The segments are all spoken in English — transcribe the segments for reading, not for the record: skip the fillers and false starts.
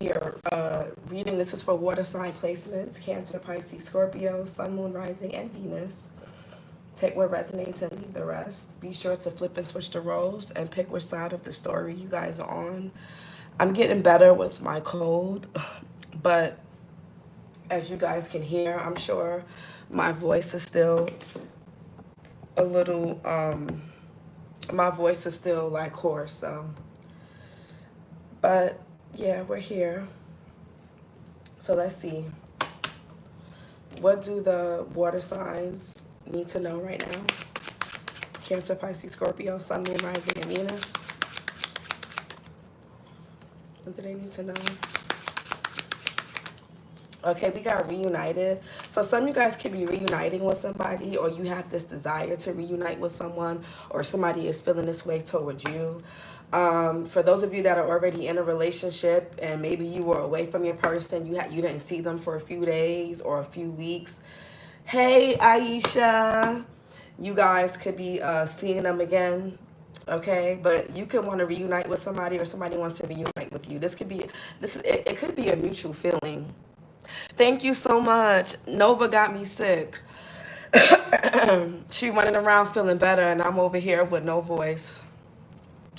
your reading. This is for water sign placements: Cancer, Pisces, Scorpio, Sun, Moon, Rising, and Venus. Take what resonates and leave the rest. Be sure to flip and switch the roles and pick which side of the story you guys are on. I'm getting better with my cold, but as you guys can hear, I'm sure my voice is still a little, my voice is still like hoarse, so. But yeah, we're here. So let's see. What do the water signs need to know right now? Cancer, Pisces, Scorpio, Sun, Moon, Rising, and Venus. What do they need to know? Okay, we got reunited. So some of you guys could be reuniting with somebody, or you have this desire to reunite with someone, or somebody is feeling this way towards you. For those of you that are already in a relationship and maybe you were away from your person, you didn't see them for a few days or a few weeks. Hey, Aisha, you guys could be seeing them again. Okay, but you could want to reunite with somebody, or somebody wants to reunite with you. It could be a mutual feeling. Thank you so much. Nova got me sick. She running around feeling better, and I'm over here with no voice.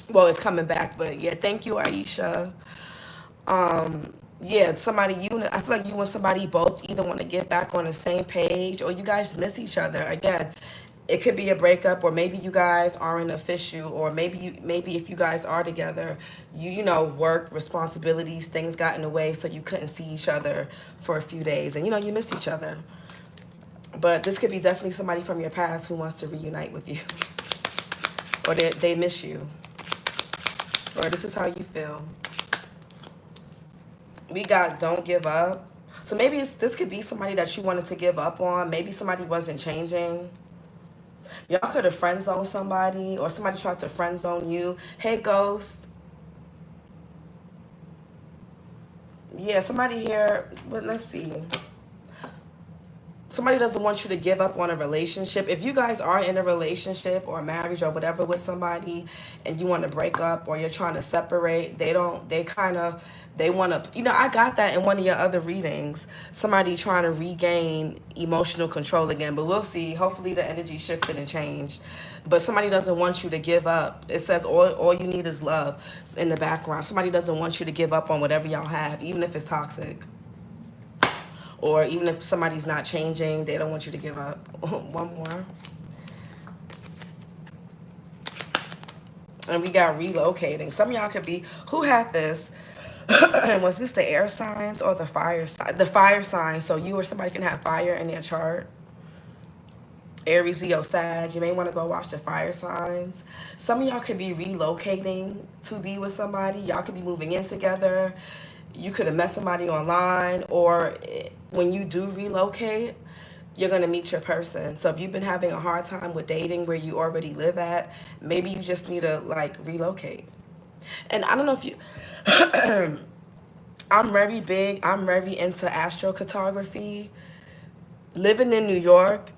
Well, it's coming back, but yeah, thank you, Aisha. Yeah, I feel like you and somebody both either want to get back on the same page, or you guys miss each other. Again, it could be a breakup, or maybe you guys aren't official, or maybe if you guys are together, you know, work, responsibilities, things got in the way, so you couldn't see each other for a few days, and you miss each other. But this could be definitely somebody from your past who wants to reunite with you, or they miss you, or this is how you feel. We got don't give up. So maybe this could be somebody that you wanted to give up on. Maybe somebody wasn't changing. Y'all could have friend zoned somebody, or somebody tried to friend zone you. Hey, Ghost. Yeah, somebody here, but let's see. Somebody doesn't want you to give up on a relationship. If you guys are in a relationship or marriage or whatever with somebody, and you want to break up, or you're trying to separate, they want to, I got that in one of your other readings. Somebody trying to regain emotional control again, but we'll see. Hopefully the energy shifted and changed. But somebody doesn't want you to give up. It says all you need is love in the background. Somebody doesn't want you to give up on whatever y'all have, even if it's toxic. Or even if somebody's not changing, they don't want you to give up. One more. And we got relocating. Some of y'all could be, who had this? Was this the air signs or the fire sign? The fire sign. So you or somebody can have fire in their chart. Aries, Leo, Sag. You may want to go watch the fire signs. Some of y'all could be relocating to be with somebody. Y'all could be moving in together. You could have met somebody online, or when you do relocate, you're going to meet your person. So if you've been having a hard time with dating where you already live at, maybe you just need to relocate. And I don't know if you, I'm very into astrocartography. Living in New York,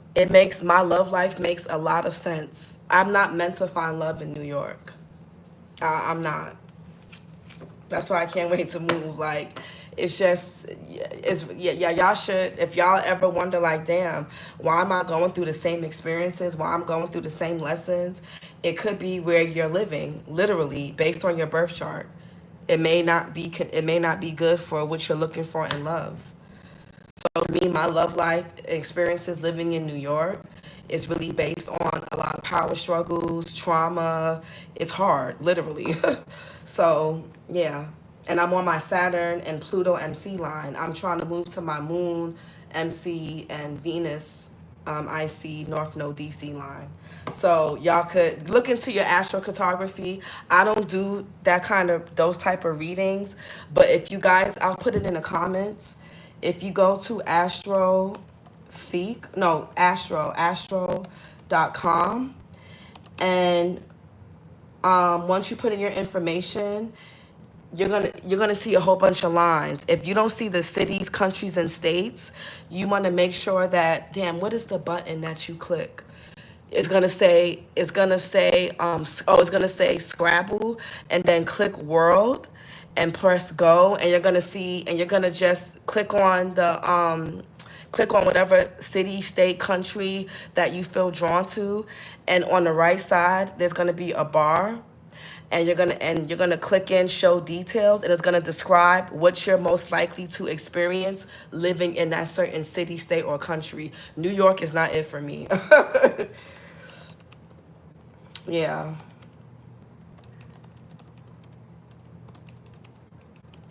my love life makes a lot of sense. I'm not meant to find love in New York. I'm not. That's why I can't wait to move. Y'all should, if y'all ever wonder, damn, why am I going through the same experiences? Why I'm going through the same lessons? It could be where you're living, literally, based on your birth chart. It may not be good for what you're looking for in love. So me, my love life experiences living in New York is really based on a lot of power struggles, trauma. It's hard, literally. So, yeah. And I'm on my Saturn and Pluto MC line. I'm trying to move to my Moon MC and Venus IC North Node DC line. So y'all could look into your astrocartography. I don't do those type of readings. But if you guys, I'll put it in the comments. If you go to astro.com, and once you put in your information, you're gonna see a whole bunch of lines. If you don't see the cities, countries, and states, you want to make sure that, damn, what is the button that you click? It's gonna say Scrabble, and then click world, and press go, and you're gonna see, and you're gonna just click on the click on whatever city, state, country that you feel drawn to, and on the right side there's gonna be a bar, and you're gonna click in show details, and it's gonna describe what you're most likely to experience living in that certain city, state, or country. New York is not it for me. Yeah.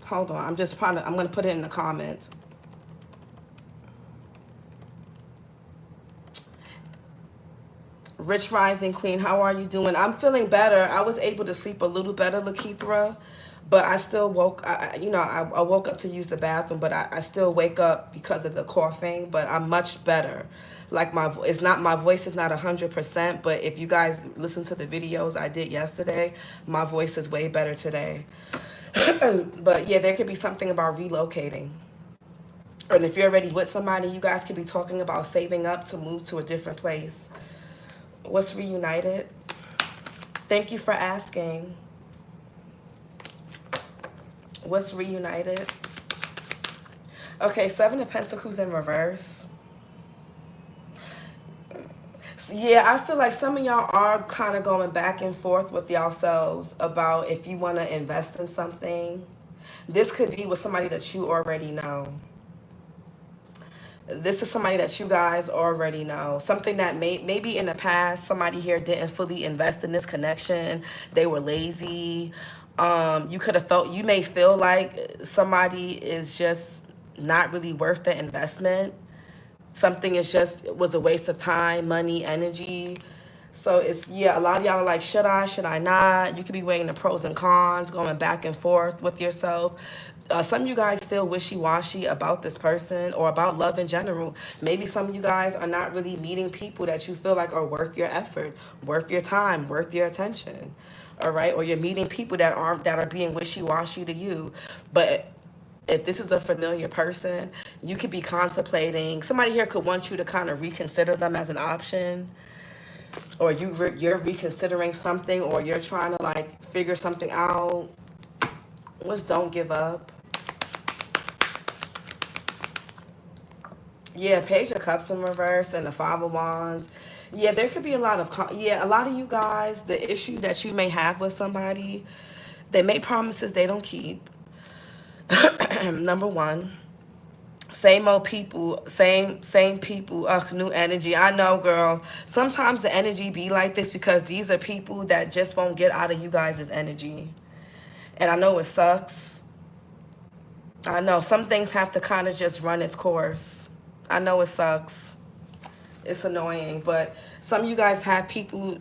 Hold on. I'm gonna put it in the comments. Rich Rising Queen, how are you doing? I'm feeling better. I was able to sleep a little better, Lakithra, but I still I woke up to use the bathroom, but I still wake up because of the coughing, but I'm much better. Like my voice is not 100%, but if you guys listen to the videos I did yesterday, my voice is way better today. But yeah, there could be something about relocating. And if you're already with somebody, you guys could be talking about saving up to move to a different place. What's reunited? Thank you for asking. What's reunited? Okay, Seven of Pentacles in reverse. So yeah, I feel like some of y'all are kind of going back and forth with yourselves about if you want to invest in something. This could be with somebody that you already know. This is somebody that you guys already know. Something that maybe in the past somebody here didn't fully invest in this connection. They were lazy. You may feel like somebody is just not really worth the investment. Something was a waste of time, money, energy. So a lot of y'all are like, should I not? You could be weighing the pros and cons, going back and forth with yourself. Some of you guys feel wishy-washy about this person or about love in general. Maybe some of you guys are not really meeting people that you feel like are worth your effort, worth your time, worth your attention. All right? Or you're meeting people that are being wishy-washy to you. But if this is a familiar person, you could be contemplating. Somebody here could want you to kind of reconsider them as an option. Or you're reconsidering something, or you're trying to like figure something out. What's don't give up? Yeah, Page of Cups in reverse and the Five of Wands. Yeah, there could be a lot of you guys, the issue that you may have with somebody, they make promises they don't keep. Number one. Same old people, same people. Ugh, new energy. I know, girl. Sometimes the energy be like this because these are people that just won't get out of you guys' energy. And I know it sucks. I know some things have to kind of just run its course. I know it sucks. It's annoying, but some of you guys have people.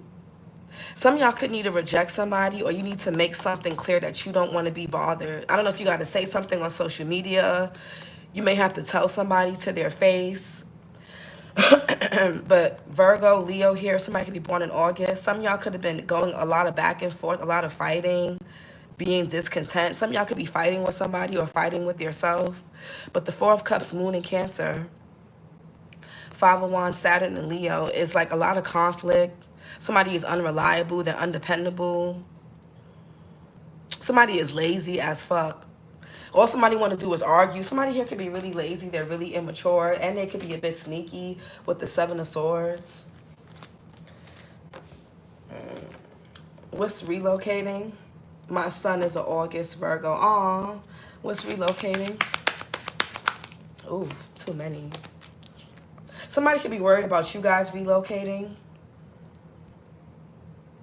Some of y'all could need to reject somebody, or you need to make something clear that you don't want to be bothered. I don't know if you got to say something on social media. You may have to tell somebody to their face. But Virgo, Leo here, somebody could be born in August. Some of y'all could have been going a lot of back and forth, a lot of fighting, being discontent. Some of y'all could be fighting with somebody or fighting with yourself. But the Four of Cups, Moon in Cancer, Five of Wands, Saturn and Leo is like a lot of conflict. Somebody is unreliable, they're undependable. Somebody is lazy as fuck. All somebody want to do is argue. Somebody here could be really lazy, they're really immature, and they could be a bit sneaky with the Seven of Swords. What's relocating? My son is an August Virgo. Aw, what's relocating? Ooh, too many. Somebody could be worried about you guys relocating.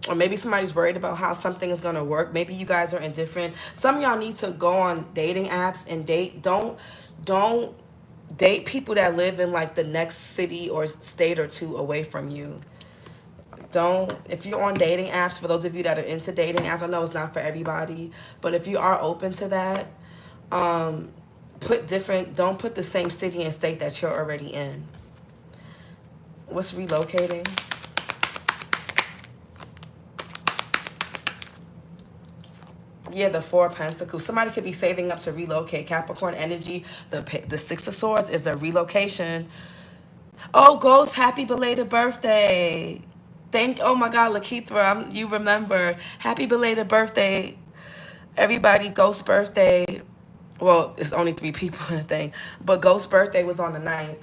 Or maybe somebody's worried about how something is going to work. Maybe you guys are indifferent. Some of y'all need to go on dating apps and date. Don't date people that live in like the next city or state or two away from you. If you're on dating apps, for those of you that are into dating apps, I know it's not for everybody, but if you are open to that, don't put the same city and state that you're already in. What's relocating? Yeah, the Four of Pentacles. Somebody could be saving up to relocate. Capricorn energy. The Six of Swords is a relocation. Oh, Ghost, happy belated birthday. Oh my God, Lakithra, you remember. Happy belated birthday. Everybody, Ghost birthday. Well, it's only 3 people in the thing, but Ghost birthday was on the 9th.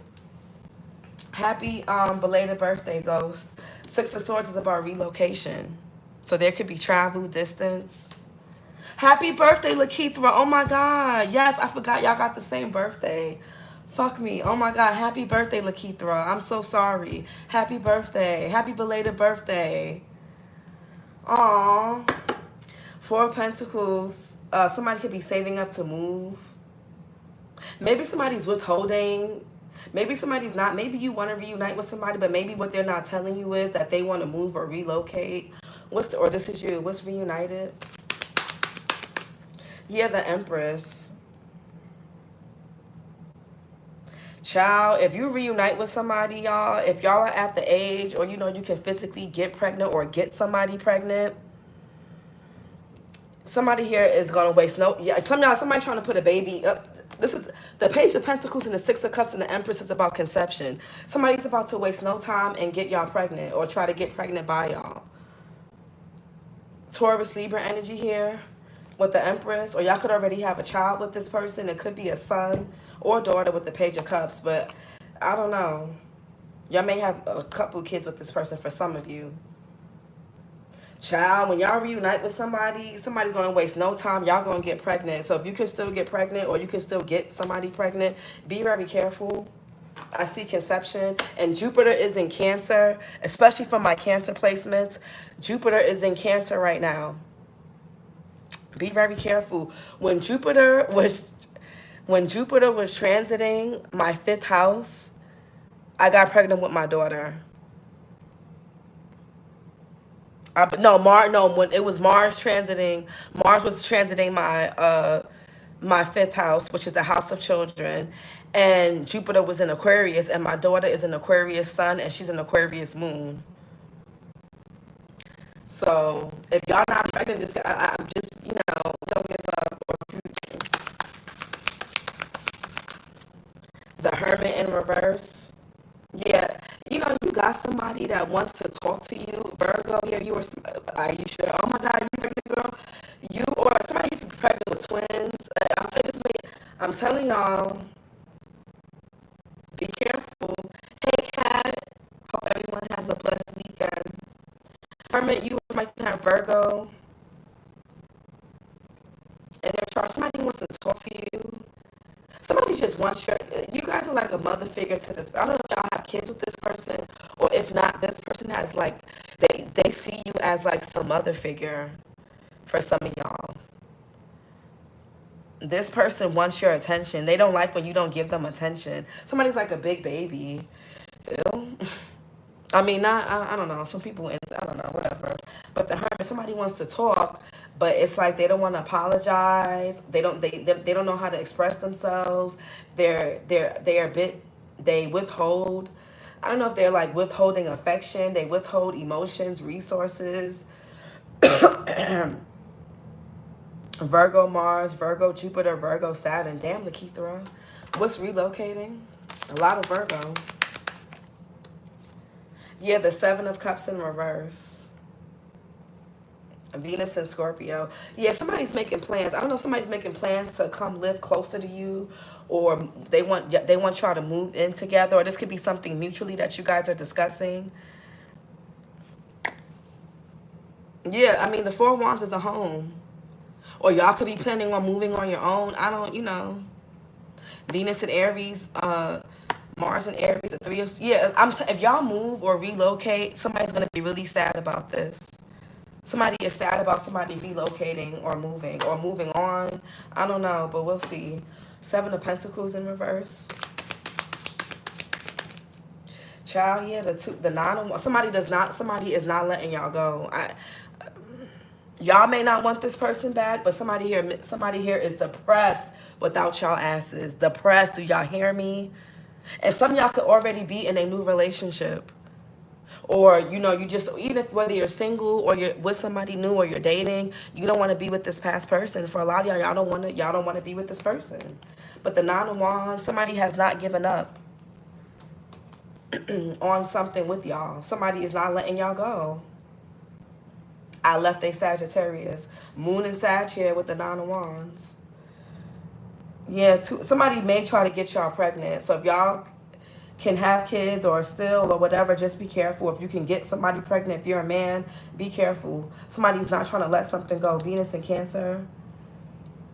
Happy belated birthday, Ghost. 6 of Swords is about relocation. So there could be travel, distance. Happy birthday, Lakithra. Oh my God. Yes, I forgot y'all got the same birthday. Fuck me. Oh my God. Happy birthday, Lakithra. I'm so sorry. Happy birthday. Happy belated birthday. Aw. 4 of Pentacles. Somebody could be saving up to move. Maybe somebody's withholding. Maybe somebody's not. Maybe you want to reunite with somebody, but maybe what they're not telling you is that they want to move or relocate. Or this is you. What's reunited? Yeah, the Empress. Child, if you reunite with somebody, y'all, if y'all are at the age or you know you can physically get pregnant or get somebody pregnant, somebody here is gonna waste no. Yeah, somebody trying to put a baby up. This is the Page of Pentacles and the 6 of Cups and the Empress is about conception. Somebody's about to waste no time and get y'all pregnant or try to get pregnant by y'all. Taurus Libra energy here with the Empress, or y'all could already have a child with this person. It could be a son or daughter with the Page of Cups, but I don't know. Y'all may have a couple kids with this person for some of you. Child, when y'all reunite with somebody's gonna waste no time. Y'all gonna get pregnant. So if you can still get pregnant or you can still get somebody pregnant, be very careful. I see conception, and Jupiter is in Cancer, especially for my Cancer placements. Jupiter is in Cancer right now. Be very careful. When Jupiter was transiting my 5th house, I got pregnant with my daughter. When it was Mars was transiting my 5th house, which is the house of children, and Jupiter was in Aquarius, and my daughter is an Aquarius sun, and she's an Aquarius moon. So if y'all not pregnant, I'm just don't give up. The Hermit in reverse. Yeah, you got somebody that wants to talk to you. Virgo, here you are you sure? Oh my God, you pregnant, girl? You or somebody you could be pregnant with twins. I'm saying this, I'm telling y'all, be careful. Hey, Kat. Hope everyone has a blessed weekend. Hermit, you might have Virgo, and somebody wants to talk to you. Somebody just wants you guys are like a mother figure to this. I don't know if y'all have kids with this person, or if not, this person has like, they see you as like some mother figure for some of y'all. This person wants your attention. They don't like when you don't give them attention. Somebody's like a big baby. Ew. I mean, I don't know. Some people, I don't know, whatever. But the Hermit, somebody wants to talk, but it's like they don't want to apologize. They don't know how to express themselves. They withhold. I don't know if they're like withholding affection. They withhold emotions, resources. Virgo Mars, Virgo Jupiter, Virgo Saturn. Damn, Lakithra. What's relocating? A lot of Virgo. Yeah, the 7 of Cups in reverse. Venus and Scorpio. Yeah, somebody's making plans. I don't know, somebody's making plans to come live closer to you, or they want y'all to move in together, or this could be something mutually that you guys are discussing. Yeah, I mean, the 4 of Wands is a home. Or y'all could be planning on moving on your own. I don't. Venus and Aries, Mars and Aries, the 3 of... Yeah, if y'all move or relocate, somebody's going to be really sad about this. Somebody is sad about somebody relocating or moving on. I don't know, but we'll see. 7 of Pentacles in reverse. Child, yeah, the 9 of... Somebody is not letting y'all go. Y'all may not want this person back, but somebody here is depressed without y'all asses. Depressed. Do y'all hear me? And some of y'all could already be in a new relationship. Or, you just, even if whether you're single or you're with somebody new or you're dating, you don't want to be with this past person. For a lot of y'all don't want to be with this person. But the 9 of Wands, somebody has not given up on something with y'all. Somebody is not letting y'all go. I left a Sagittarius. Moon and Sag here with the Nine of Wands. Yeah, somebody may try to get y'all pregnant. So if y'all can have kids or still or whatever, just be careful. If you can get somebody pregnant, if you're a man, be careful. Somebody's not trying to let something go. Venus and Cancer.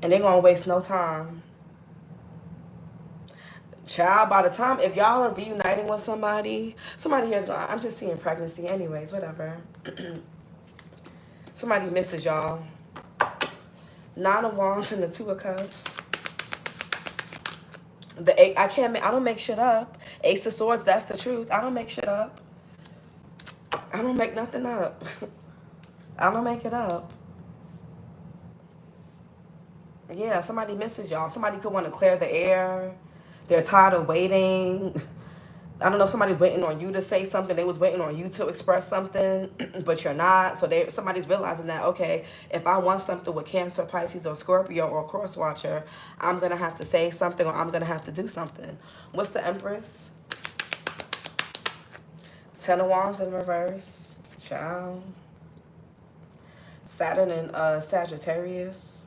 And they're going to waste no time. Child, by the time, if y'all are reuniting with somebody here is going, I'm just seeing pregnancy anyways, whatever. Somebody misses y'all. Nine of Wands and the Two of Cups. The eight, I don't make shit up. Ace of Swords, that's the truth. I don't make shit up. I don't make nothing up. I don't make it up. Yeah, somebody misses y'all. Somebody could want to clear the air. They're tired of waiting. I don't know, somebody's waiting on you to say something. They was waiting on you to express something, but you're not. So somebody's realizing that, okay, if I want something with Cancer, Pisces, or Scorpio, or Crosswatcher, I'm going to have to say something or I'm going to have to do something. What's the Empress? Ten of Wands in reverse. Ciao. Saturn and Sagittarius.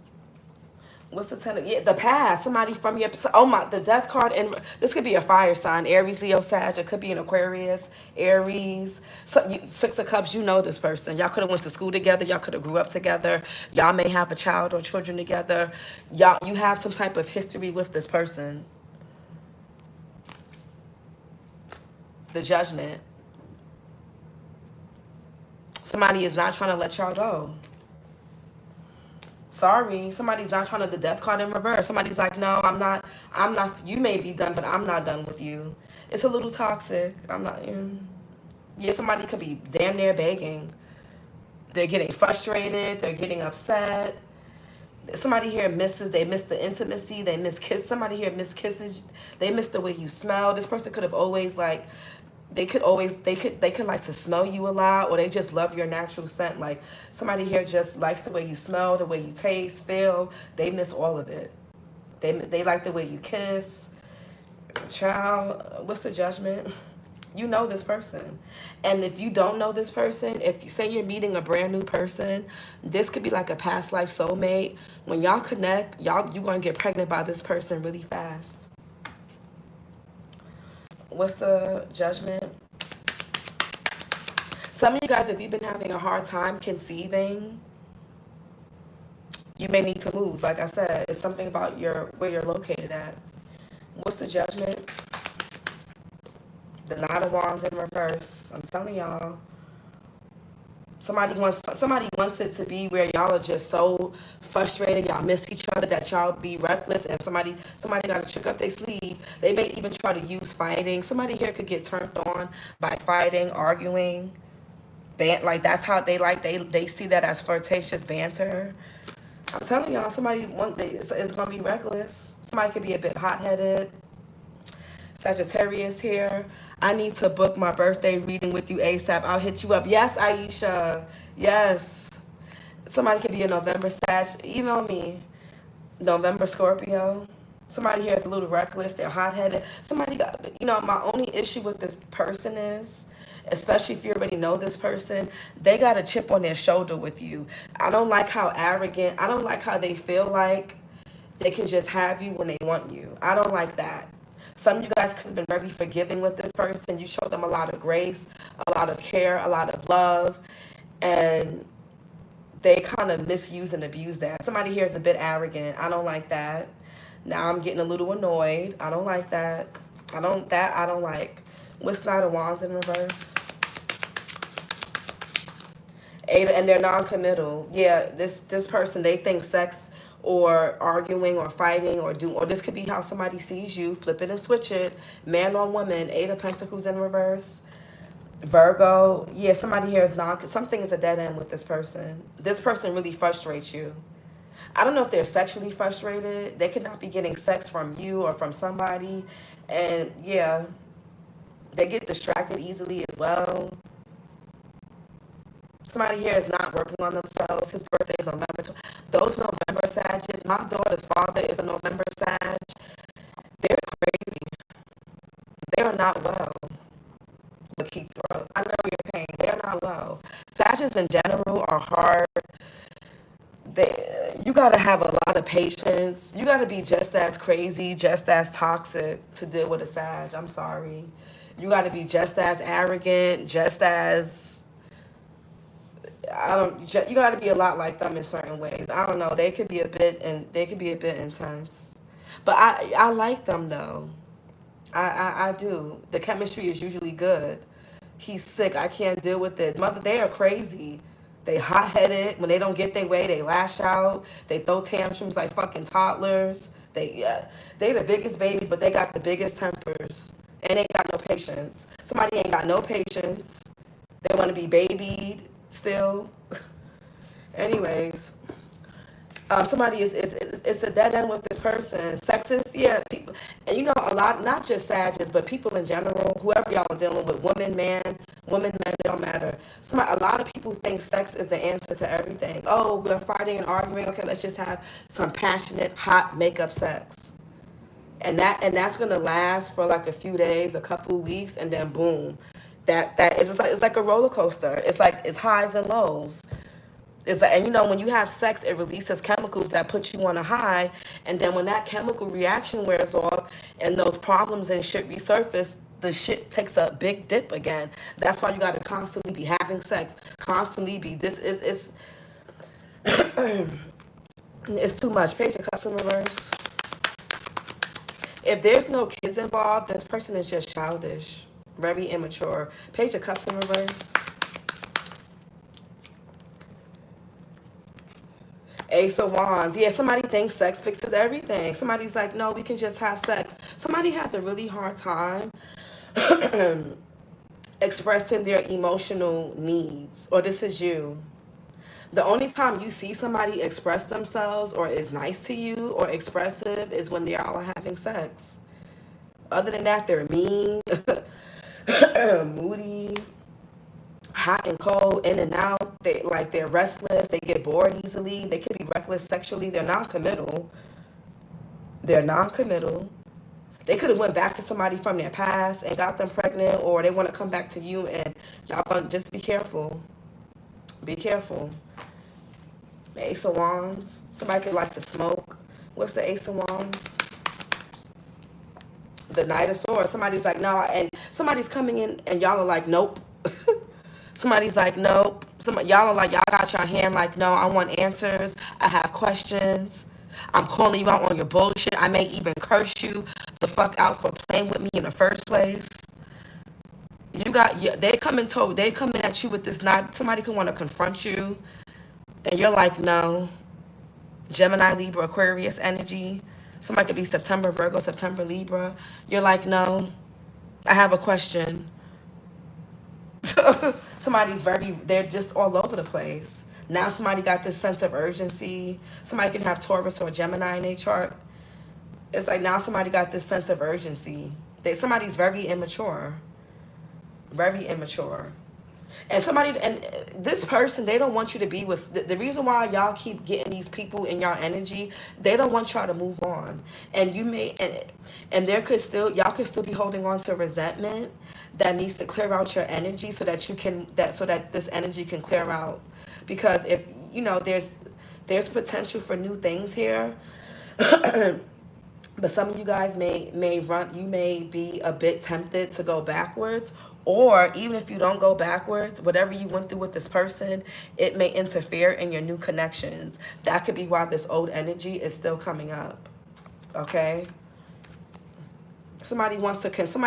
What's the ten? Yeah, the past. Somebody from your... Oh, my... The Death card. And this could be a fire sign. Aries, Leo, Sag. It could be an Aquarius. Aries. Six of Cups. You know this person. Y'all could have went to school together. Y'all could have grew up together. Y'all may have a child or children together. You have some type of history with this person. The Judgment. Somebody is not trying to let y'all go. Sorry, somebody's not trying to, the Death card in reverse. Somebody's like, no, I'm not, you may be done, but I'm not done with you. It's a little toxic. I'm not, yeah, somebody could be damn near begging. They're getting frustrated. They're getting upset. Somebody here they miss the intimacy. They miss kiss. Somebody here miss kisses. They miss the way you smell. This person could have always like, they could like to smell you a lot, or they just love your natural scent. Like somebody here just likes the way you smell, the way you taste, feel. They miss all of it. They like the way you kiss. Child, what's the Judgment? You know this person. And if you don't know this person, if you say you're meeting a brand new person, this could be like a past life soulmate. When y'all connect, you're gonna get pregnant by this person really fast. What's the Judgment? Some of you guys, if you've been having a hard time conceiving, you may need to move. Like I said, it's something about where you're located at. What's the Judgment? The Nine of Wands in reverse. I'm telling y'all. Somebody wants it to be where y'all are just so frustrated, y'all miss each other, that y'all be reckless, and somebody got to trick up their sleeve. They may even try to use fighting. Somebody here could get turned on by fighting, arguing. Like that's how they see that as flirtatious banter. I'm telling y'all, somebody is gonna be reckless. Somebody could be a bit hot-headed. Sagittarius here. I need to book my birthday reading with you ASAP. I'll hit you up. Yes, Aisha. Yes. Somebody could be a November Sag. Email me. November Scorpio. Somebody here is a little reckless. They're hot-headed. My only issue with this person is, especially if you already know this person, they got a chip on their shoulder with you. I don't like how arrogant. I don't like how they feel like they can just have you when they want you. I don't like that. Some of you guys could have been very forgiving with this person. You showed them a lot of grace, a lot of care, a lot of love, and they kind of misuse and abuse that. Somebody here is a bit arrogant. I don't like that. Now I'm getting a little annoyed. I don't like that. I don't like. What's Knight of Wands in reverse? And they're non-committal. Yeah, this person, they think sex or arguing or fighting or this could be how somebody sees you, flip it and switch it. Man on woman, Eight of Pentacles in reverse. Virgo, yeah, somebody here is something is a dead end with this person. This person really frustrates you. I don't know if they're sexually frustrated. They could not be getting sex from you or from somebody. And yeah, they get distracted easily as well. Somebody here is not working on themselves. His birthday is November. Those November Sages, my daughter's father is a November Sag. They're crazy. They are not well. But keep throat. I know your pain. They're not well. Sages in general are hard. got to have a lot of patience. You got to be just as crazy, just as toxic to deal with a Sag. I'm sorry. You got to be just as arrogant, just as you got to be a lot like them in certain ways. I don't know. They could be a bit intense. But I like them though. I do. The chemistry is usually good. He's sick. I can't deal with it. Mother, they are crazy. They hot-headed. When they don't get their way, they lash out. They throw tantrums like fucking toddlers. They the biggest babies, but they got the biggest tempers. And they got no patience. Somebody ain't got no patience. They want to be babied still. Anyways. Somebody it's a dead end with this person. Sexist, yeah, people, and you know a lot, not just Sagittarius, but people in general. Whoever y'all are dealing with, woman, man, it don't matter. A lot of people think sex is the answer to everything. Oh, we're fighting and arguing. Okay, let's just have some passionate, hot makeup sex, and that's gonna last for like a few days, a couple of weeks, and then boom, it's like a roller coaster. It's highs and lows. It's like, and you know, when you have sex, it releases chemicals that put you on a high, and then when that chemical reaction wears off and those problems and shit resurface, the shit takes a big dip again. That's why you got to constantly be having sex, constantly be. It's too much. Page of Cups in reverse. If there's no kids involved, this person is just childish, very immature. Page of Cups in reverse. Ace of Wands. Yeah, somebody thinks sex fixes everything. Somebody's like, no, we can just have sex. Somebody has a really hard time expressing their emotional needs. Or this is you. The only time you see somebody express themselves or is nice to you or expressive is when they all are having sex. Other than that, they're mean, moody, hot and cold, in and out. They're restless. They get bored easily. They could be reckless sexually. They're non-committal. They could have went back to somebody from their past and got them pregnant, or they want to come back to you, and y'all gonna just be careful. Be careful. Ace of Wands. Somebody could like to smoke. What's the Ace of Wands? The Knight of Swords. Somebody's like, no, and somebody's coming in, and y'all are like, nope. Somebody's like, nope. Y'all are like, y'all got your hand like, no, I want answers. I have questions. I'm calling you out on your bullshit. I may even curse you the fuck out for playing with me in the first place. They coming at you with this knife. Somebody could want to confront you, and you're like, no. Gemini, Libra, Aquarius energy. Somebody could be September, Virgo, September, Libra. You're like, no. I have a question. They're just all over the place. Now somebody got this sense of urgency. Somebody can have Taurus or Gemini in their chart. It's like now somebody got this sense of urgency. Somebody's very immature. Very immature. And this person, they don't want you to be with, the reason why y'all keep getting these people in y'all energy, they don't want y'all to move on. And y'all could still be holding on to resentment that needs to clear out your energy so that this energy can clear out. Because if, you know, there's potential for new things here. But some of you guys may be a bit tempted to go backwards. Or even if you don't go backwards, whatever you went through with this person, it may interfere in your new connections. That could be why this old energy is still coming up. Okay? Somebody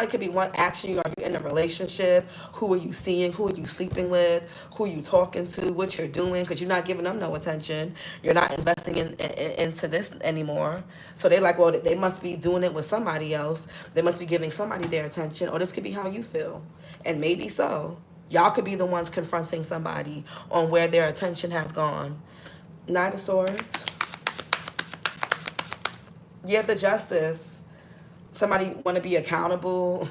could be asking you, are you in a relationship? Who are you seeing? Who are you sleeping with? Who are you talking to? What you're doing? Because you're not giving them no attention. You're not investing into this anymore. So they're like, well, they must be doing it with somebody else. They must be giving somebody their attention. Or this could be how you feel. And maybe so. Y'all could be the ones confronting somebody on where their attention has gone. Knight of Swords. Yeah, the Justice. Somebody want to be accountable.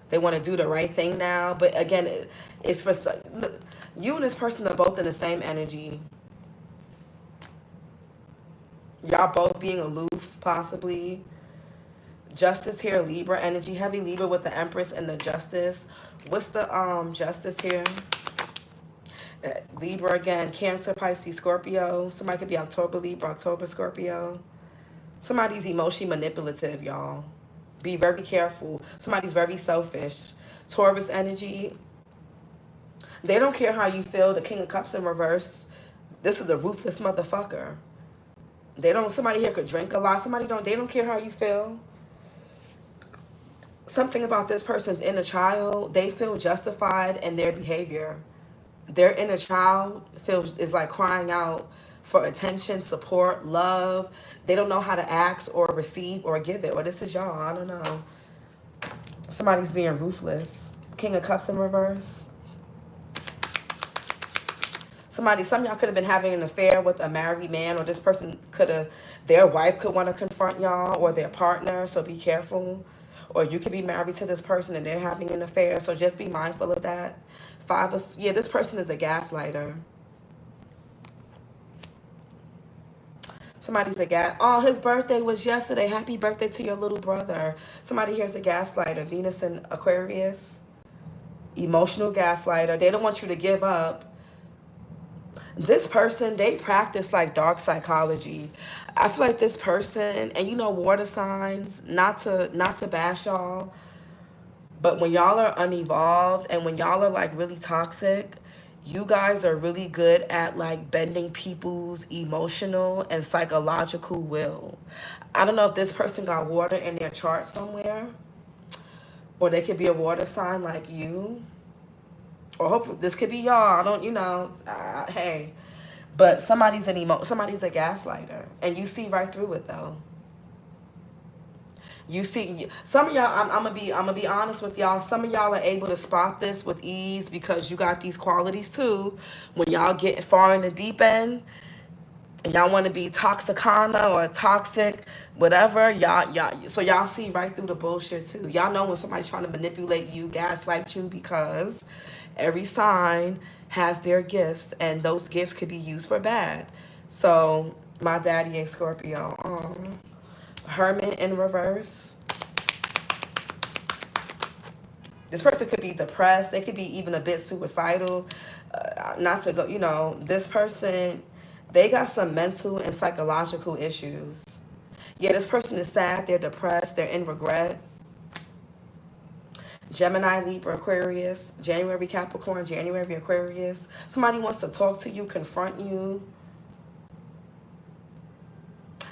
They want to do the right thing now. But again, it's for you and this person are both in the same energy. Y'all both being aloof, possibly. Justice here, Libra energy. Heavy Libra with the Empress and the Justice. What's the Justice here? Libra again, Cancer, Pisces, Scorpio. Somebody could be October Libra, October Scorpio. Somebody's emotionally manipulative, y'all. Be very careful. Somebody's very selfish. Taurus energy. They don't care how you feel. The King of Cups in reverse. This is a ruthless motherfucker. They don't. Somebody here could drink a lot. They don't care how you feel. Something about this person's inner child. They feel justified in their behavior. Their inner child is like crying out for attention, support, love. They don't know how to ask or receive or give it. Or this is y'all. I don't know. Somebody's being ruthless. King of Cups in reverse. Some of y'all could have been having an affair with a married man, or this person their wife could want to confront y'all, or their partner, so be careful. Or you could be married to this person and they're having an affair, so just be mindful of that. This person is a gaslighter. Somebody's oh, his birthday was yesterday. Happy birthday to your little brother. Somebody here's a gaslighter. Venus in Aquarius. Emotional gaslighter. They don't want you to give up. This person, they practice like dark psychology. I feel like this person, and you know, water signs, not to bash y'all, but when y'all are unevolved and when y'all are like really toxic, you guys are really good at like bending people's emotional and psychological will. I don't know if this person got water in their chart somewhere, or they could be a water sign like you. Or hopefully this could be y'all. I don't, hey. But somebody's a gaslighter. And you see right through it though. You see, some of y'all, I'm gonna be honest with y'all. Some of y'all are able to spot this with ease because you got these qualities too. When y'all get far in the deep end, and y'all want to be toxicana or toxic, whatever, so y'all see right through the bullshit too. Y'all know when somebody's trying to manipulate you, gaslight you, because every sign has their gifts, and those gifts could be used for bad. So my daddy ain't Scorpio. Hermit in reverse. This person could be depressed. They could be even a bit suicidal. Not to go, this person, they got some mental and psychological issues. Yeah, this person is sad. They're depressed. They're in regret. Gemini, Libra, Aquarius, January, Capricorn, January, Aquarius. Somebody wants to talk to you, confront you.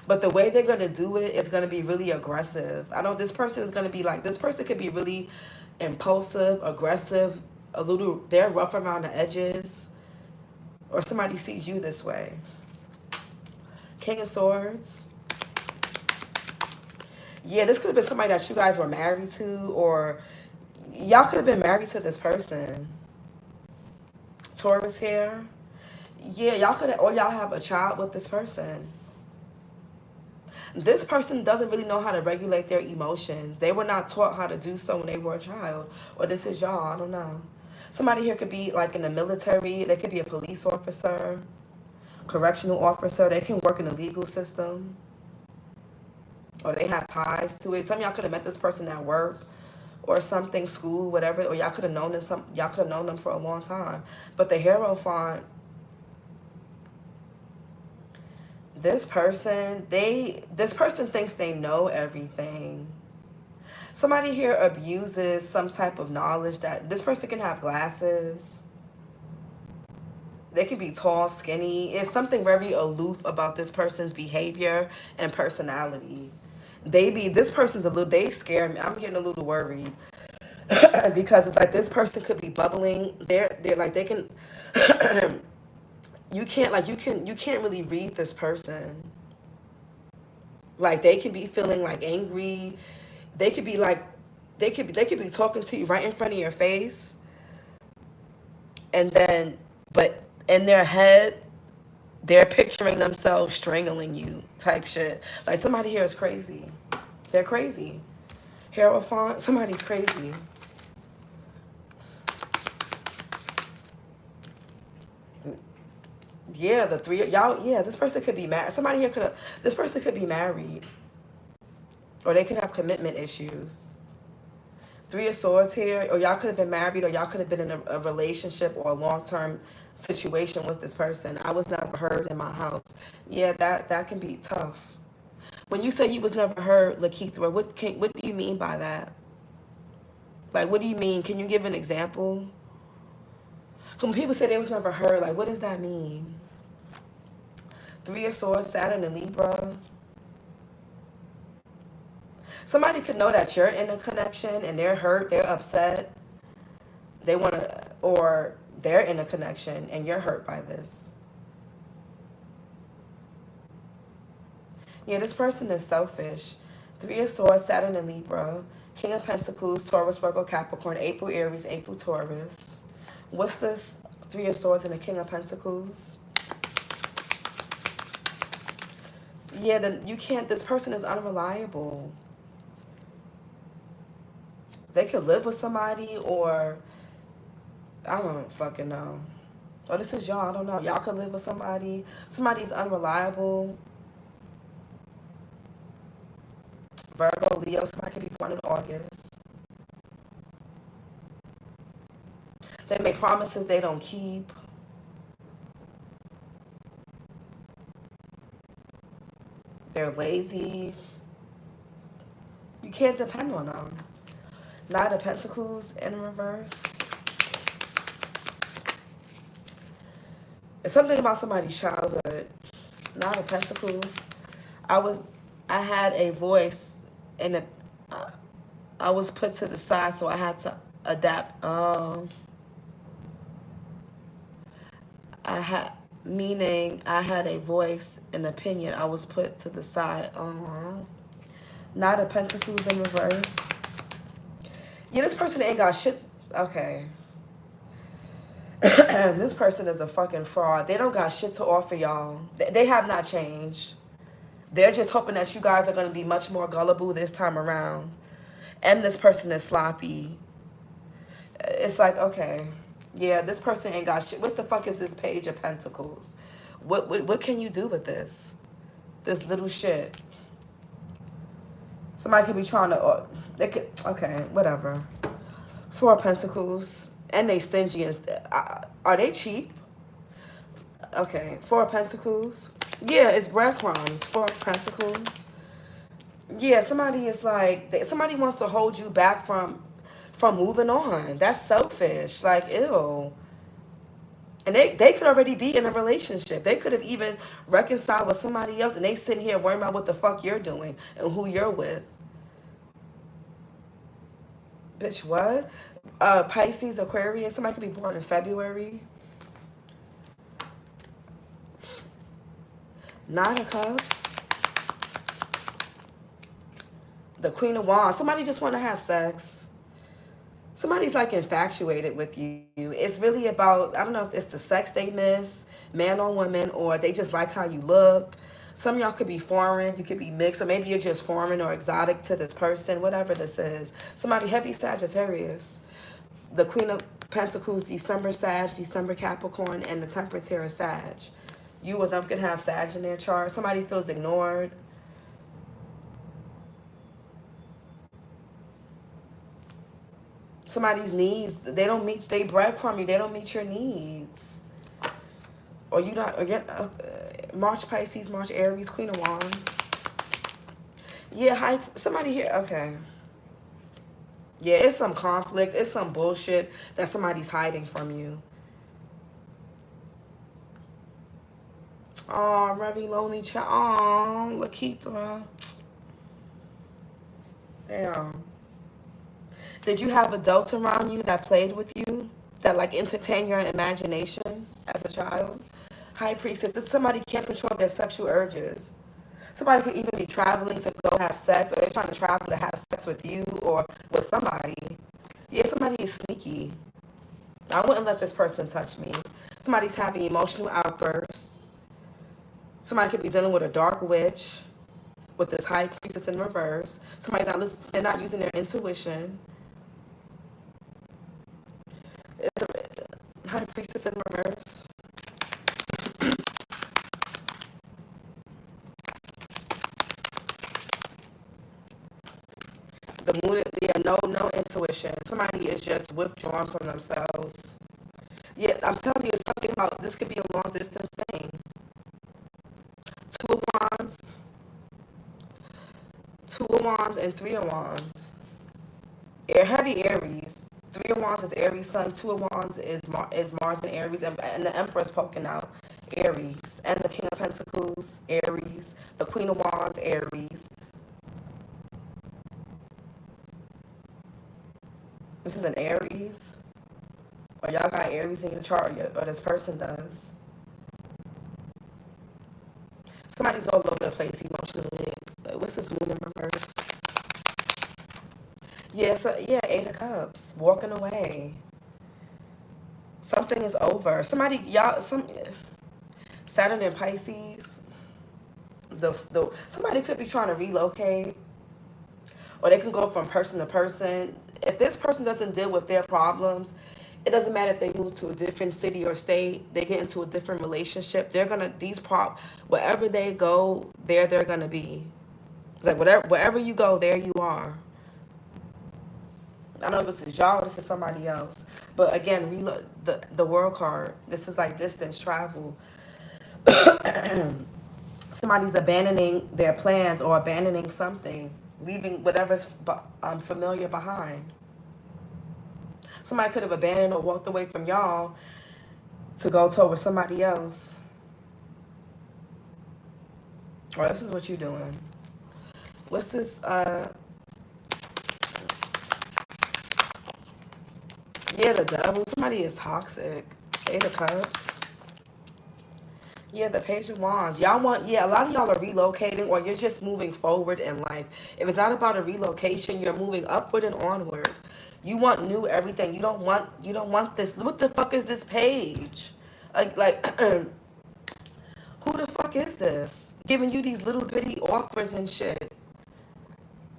But the way they're going to do it is going to be really aggressive. I know this person is going to be like, this person could be really impulsive, aggressive, they're rough around the edges. Or somebody sees you this way. King of Swords. Yeah, this could have been somebody that you guys were married to, or y'all could have been married to this person. Taurus here. Yeah, y'all have a child with this person. This person doesn't really know how to regulate their emotions. They were not taught how to do so when they were a child. Or this is y'all, I don't know. Somebody here could be like in the military. They could be a police officer, correctional officer. They can work in the legal system. Or they have ties to it. Some of y'all could have met this person at work or something, school, whatever. Or y'all could have known them for a long time. But the Hierophant, this person thinks they know everything. Somebody here abuses some type of knowledge that this person can have glasses. They can be tall, skinny. It's something very aloof about this person's behavior and personality. This person's they scare me. I'm getting a little worried because it's like this person could be bubbling. They're like, they can you can't really read this person. Like they can be feeling like angry. They could be talking to you right in front of your face. And then, but in their head, they're picturing themselves strangling you type shit. Like somebody here is crazy. They're crazy. Hierophant, somebody's crazy. Yeah, the three y'all. Yeah, this person could be married. This person could be married, or they could have commitment issues. Three of Swords here, or y'all could have been married, or y'all could have been in a relationship or a long-term situation with this person. I was never heard in my house. Yeah, that can be tough. When you say you was never heard, Lakeithra, what do you mean by that? Like, what do you mean? Can you give an example? So when people say they was never heard, like, what does that mean? Three of Swords, Saturn and Libra. Somebody could know that you're in a connection and they're hurt, they're upset, they want to, or they're in a connection and you're hurt by this. Yeah, this person is selfish. Three of Swords, Saturn and Libra. King of Pentacles, Taurus, Virgo, Capricorn, April, Aries, April, Taurus. What's this Three of Swords and the King of Pentacles? Yeah, then you can't, this person is unreliable. They could live with somebody, or I don't fucking know. Oh, this is y'all, I don't know. Y'all could live with somebody. Somebody's unreliable. Virgo, Leo, somebody could be born in August. They make promises they don't keep. They're lazy. You can't depend on them. Knight of Pentacles in reverse. It's something about somebody's childhood. Knight of Pentacles. I had a voice, and I was put to the side, so I had to adapt. Meaning I had a voice and opinion. I was put to the side. Knight of Pentacles in reverse. Yeah, this person ain't got shit. Okay. This person is a fucking fraud. They don't got shit to offer y'all. They have not changed. They're just hoping that you guys are going to be much more gullible this time around. And this person is sloppy. It's like, okay, yeah, this person ain't got shit. What the fuck is this Page of Pentacles? What can you do with this? This little shit. Somebody could be trying to, they could, okay, whatever. Four of Pentacles. And they stingy. And are they cheap? Okay, Four of Pentacles. Yeah, it's breadcrumbs. Four of Pentacles. Yeah, somebody is like, somebody wants to hold you back from moving on. That's selfish. Like, ew. And they could already be in a relationship. They could have even reconciled with somebody else, and they sitting here worrying about what the fuck you're doing and who you're with. Bitch, what? Pisces, Aquarius. Somebody could be born in February. Nine of Cups. The Queen of Wands. Somebody just want to have sex. Somebody's like infatuated with you. It's really about, I don't know if it's the sex they miss, man on woman, or they just like how you look. Some of y'all could be foreign, you could be mixed, or maybe you're just foreign or exotic to this person, whatever this is. Somebody heavy Sagittarius. The Queen of Pentacles, December Sag, December Capricorn, and the Temperance here is Sag. You or them could have Sag in their chart. Somebody feels ignored. Somebody's needs, they don't meet, they breadcrumb you, they don't meet your needs. Or you not, again, March Pisces, March Aries, Queen of Wands. Yeah, somebody here, okay. Yeah, it's some conflict, it's some bullshit that somebody's hiding from you. Oh, Remy Lonely Child. Oh, Lakeithra. Damn. Did you have adults around you that played with you? That like entertain your imagination as a child? High Priestess. This somebody can't control their sexual urges. Somebody could even be traveling to go have sex, or they're trying to travel to have sex with you or with somebody. Yeah, somebody is sneaky. I wouldn't let this person touch me. Somebody's having emotional outbursts. Somebody could be dealing with a dark witch with this High Priestess in reverse. Somebody's not listening, they're not using their intuition. It's a High Priestess in reverse. The moon, yeah, no intuition. Somebody is just withdrawn from themselves. Yeah, I'm telling you, it's something about this could be a long distance thing. Two of Wands and Three of Wands. Heavy Aries. Three of Wands is Aries Sun. Two of Wands is Mars and Aries, and the Emperor's poking out Aries, and the King of Pentacles Aries, the Queen of Wands Aries. This is an Aries, or y'all got Aries in your chart, or this person does. Somebody's all over the place emotionally. What's this moon in reverse? Yeah, so yeah, Eight of Cups, walking away. Something is over. Somebody, y'all, Saturn and Pisces. Somebody could be trying to relocate, or they can go from person to person. If this person doesn't deal with their problems, it doesn't matter if they move to a different city or state. They get into a different relationship. They're gonna wherever they go, there they're gonna be. It's like wherever you go, there you are. I don't know if this is y'all or this is somebody else. But again, the world card. This is like distance travel. Somebody's abandoning their plans or abandoning something, leaving whatever's familiar behind. Somebody could have abandoned or walked away from y'all to go towards somebody else. Or this is what you're doing. What's this? Yeah, the devil. Somebody is toxic. Eight of Cups. Yeah, the Page of Wands. Y'all want, a lot of y'all are relocating, or you're just moving forward in life. If it's not about a relocation, you're moving upward and onward. You want new everything. You don't want this. What the fuck is this page? Like who the fuck is this? Giving you these little bitty offers and shit.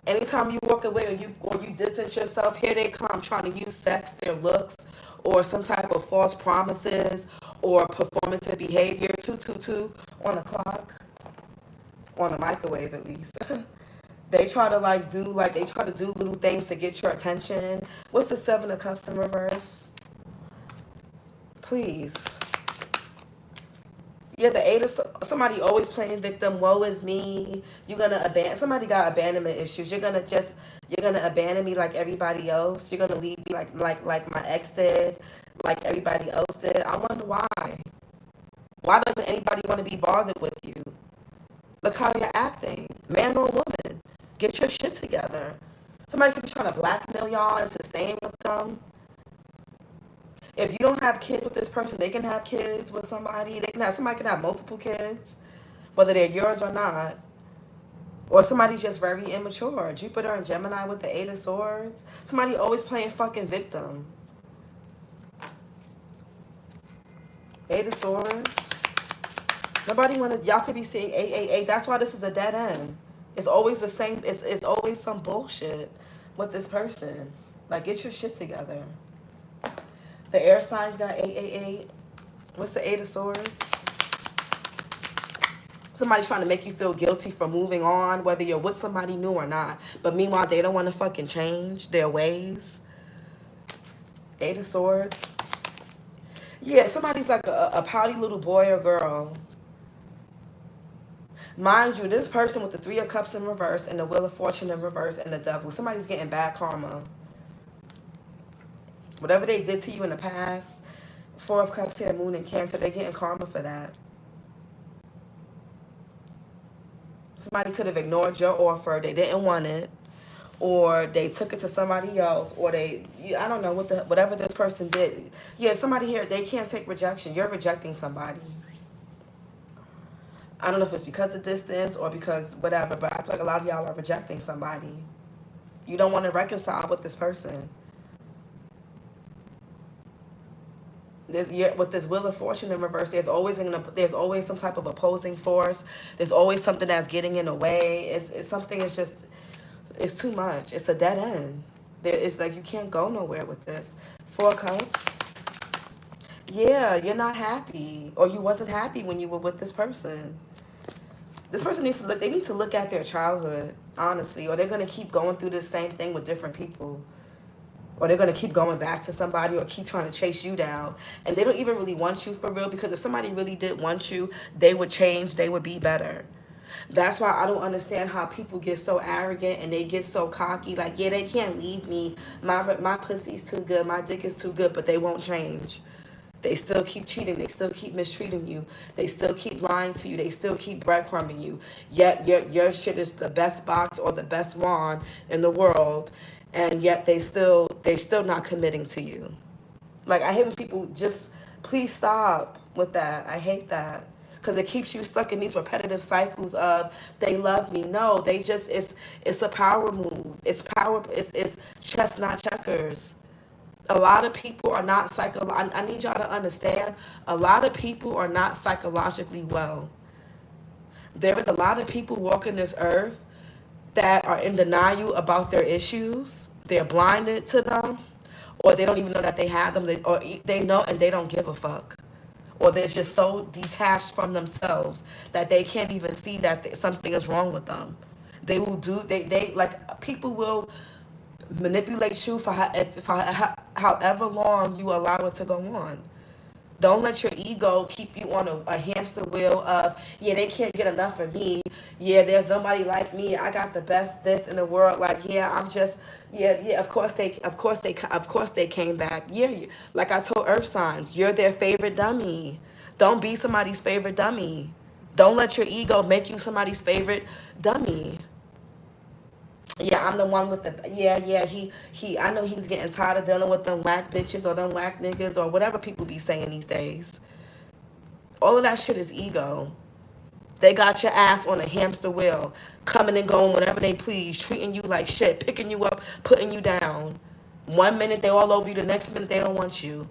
Anytime you walk away or you distance yourself, here they come trying to use sex, their looks, or some type of false promises or performative behavior. 222 on the clock, on a microwave at least. They try to do little things to get your attention. What's the Seven of Cups in reverse? Please. Yeah, the Eight of, somebody always playing victim. Woe is me. You're gonna abandon. Somebody got abandonment issues. You're gonna abandon me like everybody else. You're gonna leave me like my ex did, like everybody else did. I wonder why. Why doesn't anybody want to be bothered with you? Look how you're acting, man or woman. Get your shit together. Somebody could be trying to blackmail y'all into staying with them. If you don't have kids with this person, they can have kids with somebody. Somebody can have multiple kids, whether they're yours or not. Or somebody's just very immature. Jupiter and Gemini with the Eight of Swords. Somebody always playing fucking victim. Eight of Swords. Y'all could be seeing 888. That's why this is a dead end. It's always the same. It's always some bullshit with this person. Like, get your shit together. The air signs got 888. What's the Eight of Swords? Somebody trying to make you feel guilty for moving on, whether you're with somebody new or not. But meanwhile, they don't want to fucking change their ways. Eight of Swords. Yeah, somebody's like a pouty little boy or girl. Mind you, this person with the Three of Cups in reverse and the Wheel of Fortune in reverse and the Devil, somebody's getting bad karma. Whatever they did to you in the past, Four of Cups here, Moon and Cancer, they're getting karma for that. Somebody could have ignored your offer. They didn't want it. Or they took it to somebody else. Or I don't know, whatever this person did. Yeah, somebody here, they can't take rejection. You're rejecting somebody. I don't know if it's because of distance or because whatever, but I feel like a lot of y'all are rejecting somebody. You don't want to reconcile with this person. With this Wheel of Fortune in reverse, there's always some type of opposing force. There's always something that's getting in the way. It's too much. It's a dead end. It's like you can't go nowhere with this. Four of Cups. Yeah, you're not happy, or you wasn't happy when you were with this person. This person needs to look at their childhood. honestly. Or they're going to keep going through the same thing with different people. Or they're going to keep going back to somebody or keep trying to chase you down. And they don't even really want you for real, because if somebody really did want you, they would change, they would be better. That's why I don't understand how people get so arrogant and they get so cocky. Like, yeah, they can't leave me. My pussy's too good. My dick is too good, but they won't change. They still keep cheating. They still keep mistreating you. They still keep lying to you. They still keep breadcrumbing you. Yet your shit is the best box or the best wand in the world, and yet they still not committing to you. Like, I hate when people just, please stop with that. I hate that. Because it keeps you stuck in these repetitive cycles of, they love me. No, they just, it's a power move. It's power, it's chess, not checkers. A lot of people are not I need y'all to understand, a lot of people are not psychologically well. There is a lot of people walking this earth that are in denial about their issues. They're blinded to them, or they don't even know that they have them, or they know and they don't give a fuck. Or they're just so detached from themselves that they can't even see that something is wrong with them. They will do, they like, people will manipulate you for however long you allow it to go on. Don't let your ego keep you on a hamster wheel of, yeah, they can't get enough of me. Yeah, there's nobody like me. I got the best this in the world. Like, yeah, I'm just, yeah. Of course they came back. Yeah, like I told Earth signs, you're their favorite dummy. Don't be somebody's favorite dummy. Don't let your ego make you somebody's favorite dummy. Yeah, I'm the one with the, he, I know he was getting tired of dealing with them whack bitches or them whack niggas or whatever people be saying these days. All of that shit is ego. They got your ass on a hamster wheel, coming and going whenever they please, treating you like shit, picking you up, putting you down. 1 minute they all over you, the next minute they don't want you.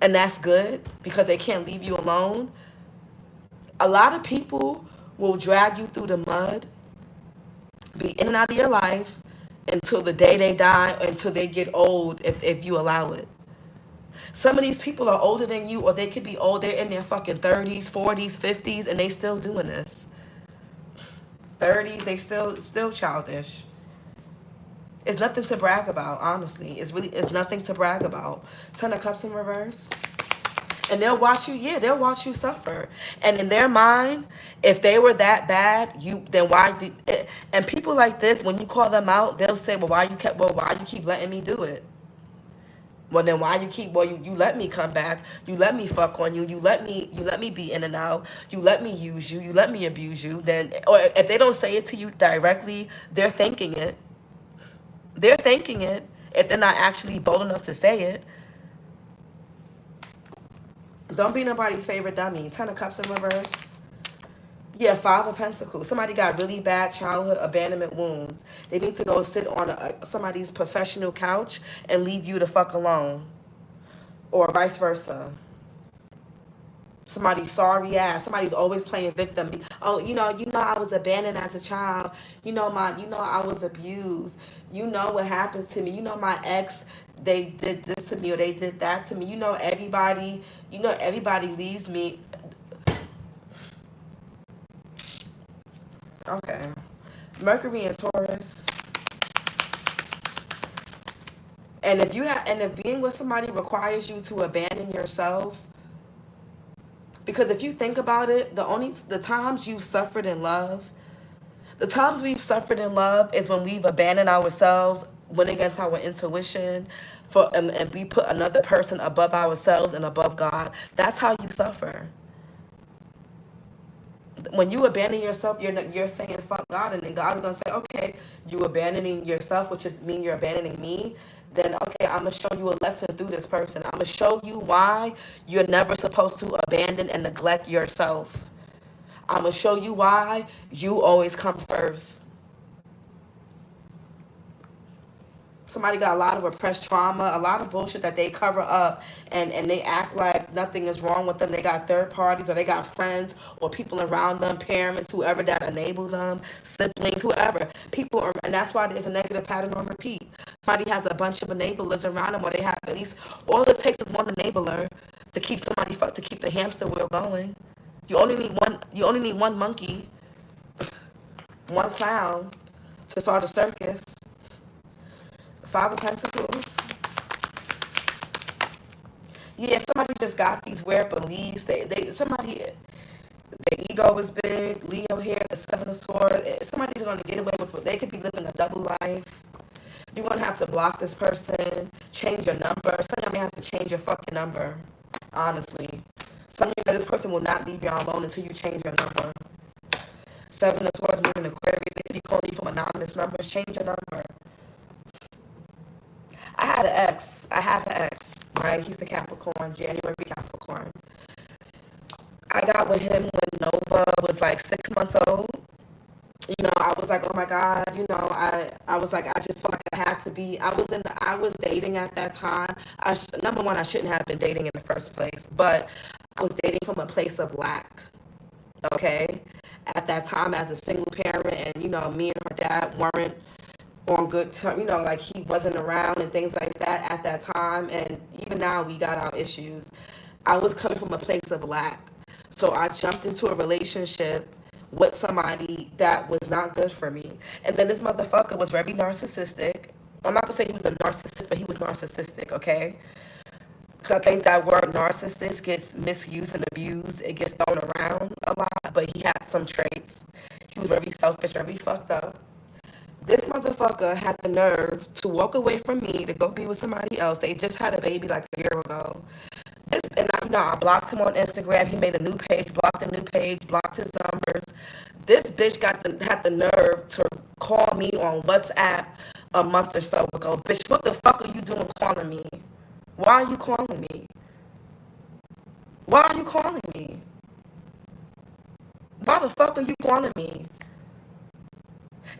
And that's good because they can't leave you alone. A lot of people will drag you through the mud, be in and out of your life until the day they die or until they get old, if you allow it. Some of these people are older than you, or they could be old. They're in their fucking 30s, 40s, 50s, and they still doing this. 30s, they still childish. It's nothing to brag about, honestly. It's nothing to brag about. 10 of Cups in reverse. And they'll watch you suffer. And in their mind, if they were that bad, then why did it? And people like this, when you call them out, they'll say, why you keep letting me do it? Well, then why you let me come back, you let me fuck on you, you let me be in and out, you let me use you, you let me abuse you. Then, or if they don't say it to you directly, they're thinking it. They're thinking it if they're not actually bold enough to say it. Don't be nobody's favorite dummy. 10 of Cups in reverse. Yeah, 5 of Pentacles. Somebody got really bad childhood abandonment wounds. They need to go sit on somebody's professional couch and leave you the fuck alone. Or vice versa. Somebody's sorry ass. Somebody's always playing victim. Oh, I was abandoned as a child. I was abused. You know what happened to me. My ex, they did this to me or they did that to me. Everybody leaves me. Okay. Mercury and Taurus. And if being with somebody requires you to abandon yourself, because if you think about it, the times you've suffered in love, the times we've suffered in love is when we've abandoned ourselves, went against our intuition, and we put another person above ourselves and above God. That's how you suffer. When you abandon yourself, you're saying fuck God, and then God's gonna say, okay, you abandoning yourself, which is mean you're abandoning me. Then okay, I'm gonna show you a lesson through this person. I'm gonna show you why you're never supposed to abandon and neglect yourself. I'm gonna show you why you always come first. Somebody got a lot of repressed trauma, a lot of bullshit that they cover up, and they act like nothing is wrong with them. They got third parties, or they got friends or people around them, parents, whoever that enable them, siblings, whoever. And that's why there's a negative pattern on repeat. Somebody has a bunch of enablers around them, or they have at least, all it takes is one enabler to keep the hamster wheel going. You only need one monkey, one clown. to start a circus. Five of Pentacles. Yeah, somebody just got these weird beliefs. Somebody, their ego is big. Leo here, the Seven of Swords. Somebody's going to get away with it. They could be living a double life. You're going to have to block this person, change your number. Some of you may have to change your fucking number, honestly. Some of you, this person will not leave you alone until you change your number. Seven of Swords, moving Aquarius. They could be calling you from anonymous numbers. Change your number. I had an ex. I have an ex, right? He's a Capricorn, January Capricorn. I got with him when Nova was like 6 months old. You know, I was like, oh my God, you know, I was like, I just felt like I had to be. I was dating at that time. Number one, I shouldn't have been dating in the first place, but I was dating from a place of lack. Okay, at that time as a single parent, and you know, me and her dad weren't on good terms, you know, like he wasn't around and things like that at that time. And even now we got our issues. I was coming from a place of lack. So I jumped into a relationship with somebody that was not good for me. And then this motherfucker was very narcissistic. I'm not gonna say he was a narcissist, but he was narcissistic, okay? Because I think that word narcissist gets misused and abused. It gets thrown around a lot, but he had some traits. He was very selfish, very fucked up. This motherfucker had the nerve to walk away from me to go be with somebody else. They just had a baby like a year ago. I blocked him on Instagram. He made a new page, blocked the new page, blocked his numbers. This bitch had the nerve to call me on WhatsApp a month or so ago. Bitch, what the fuck are you doing calling me? Why are you calling me? Why are you calling me? Why the fuck are you calling me?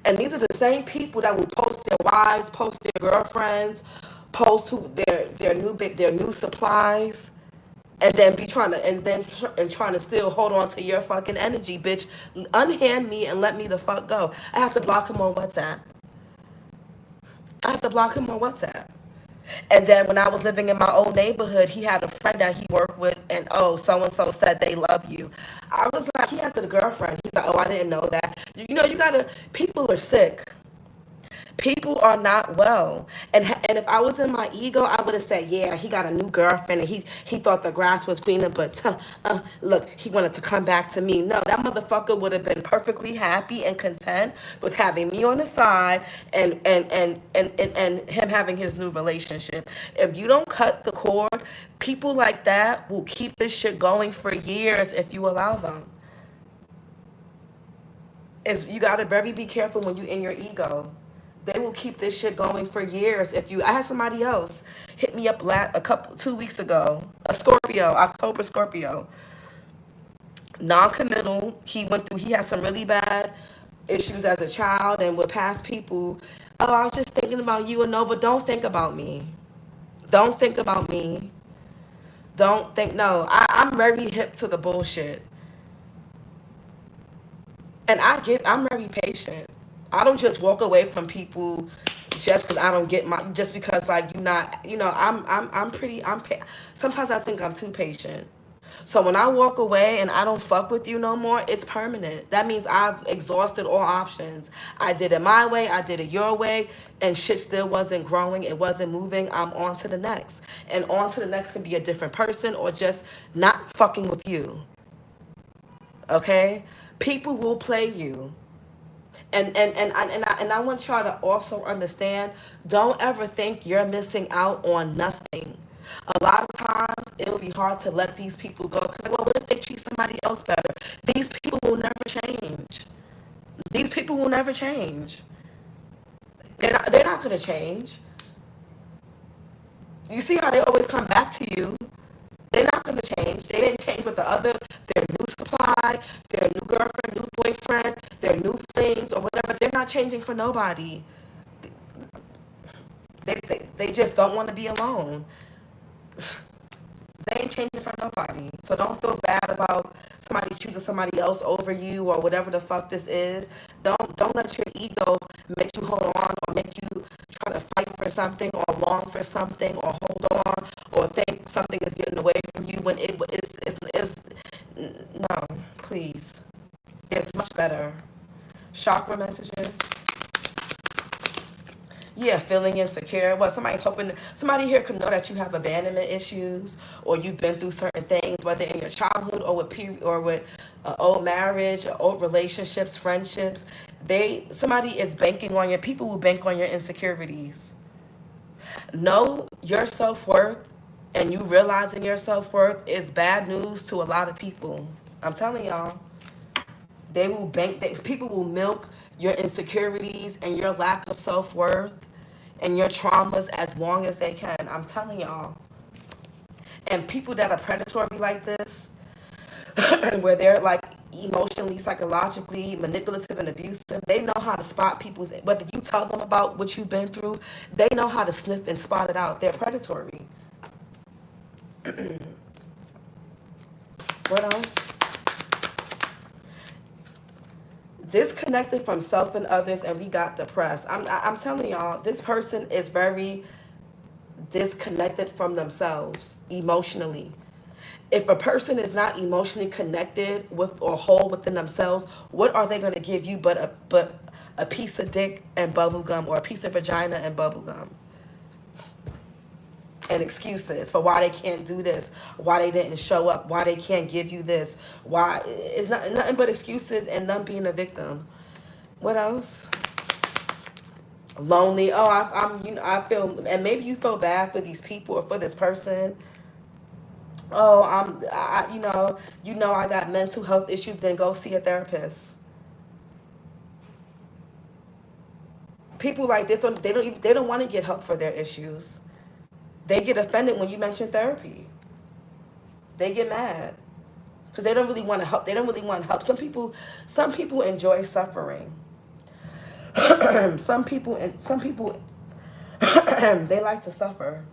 And these are the same people that will post their wives, post their girlfriends, post their new supplies, and then trying to still hold on to your fucking energy, bitch. Unhand me and let me the fuck go. I have to block him on WhatsApp. And then when I was living in my old neighborhood, he had a friend that he worked with, and so-and-so said they love you. I was like, he has a girlfriend. He's like, oh, I didn't know that. You know, people are sick. People are not well. And if I was in my ego, I would have said, yeah, he got a new girlfriend and he thought the grass was greener, but look, he wanted to come back to me. No, that motherfucker would have been perfectly happy and content with having me on the side and him having his new relationship. If you don't cut the cord, people like that will keep this shit going for years if you allow them. You gotta very be careful when you in your ego. They will keep this shit going for years. I had somebody else hit me up 2 weeks ago, a Scorpio, October Scorpio, non-committal. He had some really bad issues as a child and with past people. Oh, I was just thinking about you and Nova. Don't think about me. Don't think about me. No, I'm very hip to the bullshit. And I'm very patient. I don't just walk away from people just because I don't get just because like you're not, you know, sometimes I think I'm too patient. So when I walk away and I don't fuck with you no more, it's permanent. That means I've exhausted all options. I did it my way, I did it your way, and shit still wasn't growing, it wasn't moving. I'm on to the next. And on to the next can be a different person or just not fucking with you. Okay? People will play you. And I want y'all to also understand, don't ever think you're missing out on nothing. A lot of times, it'll be hard to let these people go. Because, well, what if they treat somebody else better? These people will never change. These people will never change. They're not going to change. You see how they always come back to you. They're not going to change. They didn't change with their new supply, their new girlfriend, new boyfriend, their new things or whatever. They're not changing for nobody. They just don't want to be alone. They ain't changing for nobody. So don't feel bad about somebody choosing somebody else over you or whatever the fuck this is. Don't let your ego make you hold on or make you try to fight for something or long for something or hold on or think something is getting away from you when it is no, please. There's much better. Chakra messages. Yeah, feeling insecure. Well, somebody's hoping, somebody here could know that you have abandonment issues, or you've been through certain things, whether in your childhood or with old marriage, or old relationships, friendships. Somebody is banking on your, people will bank on your insecurities. Know your self-worth, and you realizing your self-worth is bad news to a lot of people. I'm telling y'all. People will milk your insecurities and your lack of self-worth and your traumas as long as they can. I'm telling y'all. And people that are predatory like this, where they're like emotionally, psychologically manipulative and abusive, they know how to spot people's, whether you tell them about what you've been through, they know how to sniff and spot it out. They're predatory. What else? Disconnected from self and others, and we got depressed. I'm telling y'all, this person is very disconnected from themselves emotionally. If a person is not emotionally connected with or whole within themselves, what are they going to give you but a piece of dick and bubble gum, or a piece of vagina and bubble gum? And excuses for why they can't do this, why they didn't show up, why they can't give you this, why it's nothing but excuses and them being a victim. What else? Lonely. Oh, I feel, and maybe you feel bad for these people or for this person. Oh, I got mental health issues. Then go see a therapist. People like this they don't want to get help for their issues. They get offended when you mention therapy. They get mad because they don't really want to help. They don't really want help. Some people enjoy suffering. some people they like to suffer.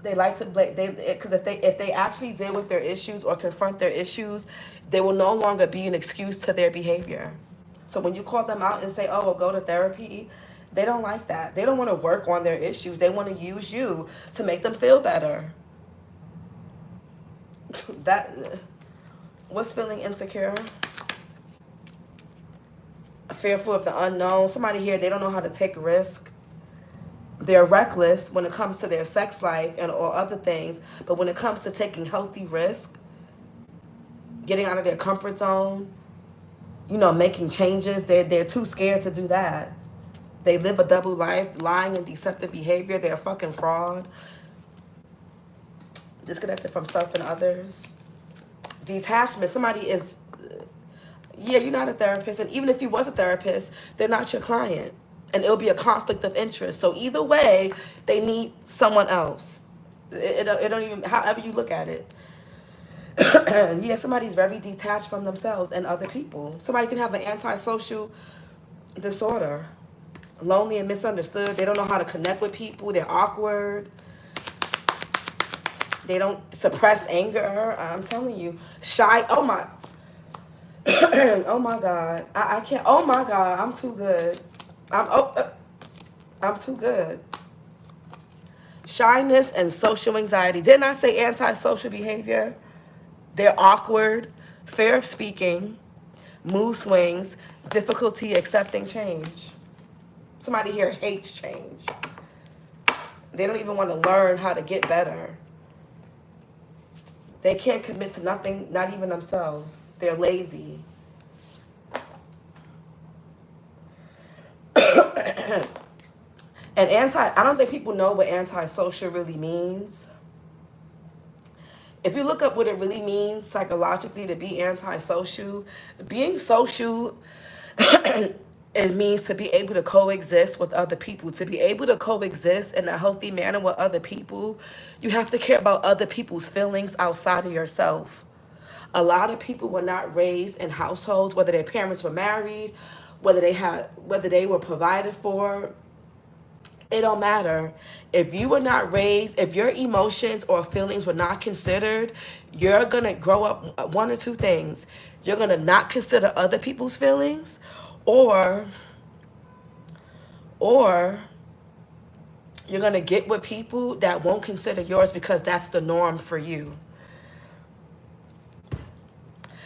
They like to blame because if they actually deal with their issues or confront their issues, they will no longer be an excuse to their behavior. So when you call them out and say, "Oh, well, go to therapy," they don't like that. They don't want to work on their issues. They want to use you to make them feel better. That what's feeling insecure? Fearful of the unknown. Somebody here, they don't know how to take a risk. They're reckless when it comes to their sex life or other things, but when it comes to taking healthy risk, getting out of their comfort zone, making changes, they're too scared to do that. They live a double life, lying and deceptive behavior. They're a fucking fraud. Disconnected from self and others. Detachment. Somebody is, you're not a therapist, and even if you was a therapist, they're not your client. And it'll be a conflict of interest. So either way, they need someone else. It don't even, however you look at it. Yeah, somebody's very detached from themselves and other people. Somebody can have an antisocial disorder. Lonely and misunderstood. They don't know how to connect with people. They're awkward. They don't suppress anger. I'm telling you. Shy. Oh my. Oh my God. I can't. Oh my God. I'm too good. I'm too good. Shyness and social anxiety. Didn't I say antisocial behavior? They're awkward, fear of speaking, mood swings, difficulty accepting change. Somebody here hates change. They don't even want to learn how to get better. They can't commit to nothing, not even themselves. They're lazy. And I don't think people know what antisocial really means. If you look up what it really means psychologically to be antisocial, being social, it means to be able to coexist with other people. To be able to coexist in a healthy manner with other people, you have to care about other people's feelings outside of yourself. A lot of people were not raised in households, whether their parents were married, whether they were provided for. It don't matter. If you were not raised, if your emotions or feelings were not considered, you're going to grow up one or two things. You're going to not consider other people's feelings, or you're going to get with people that won't consider yours because that's the norm for you.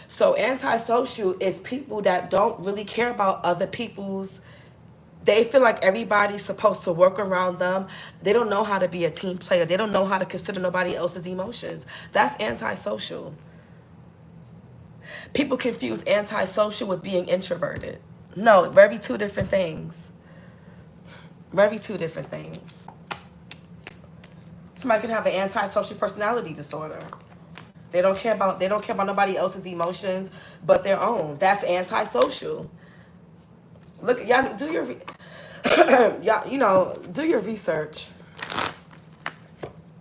So antisocial is people that don't really care about other people's They feel like everybody's supposed to work around them. They don't know how to be a team player. They don't know how to consider nobody else's emotions. That's antisocial. People confuse antisocial with being introverted. No, very two different things. Very two different things. Somebody can have an antisocial personality disorder. They don't care about nobody else's emotions but their own. That's antisocial. Look, y'all do your y'all, do your research.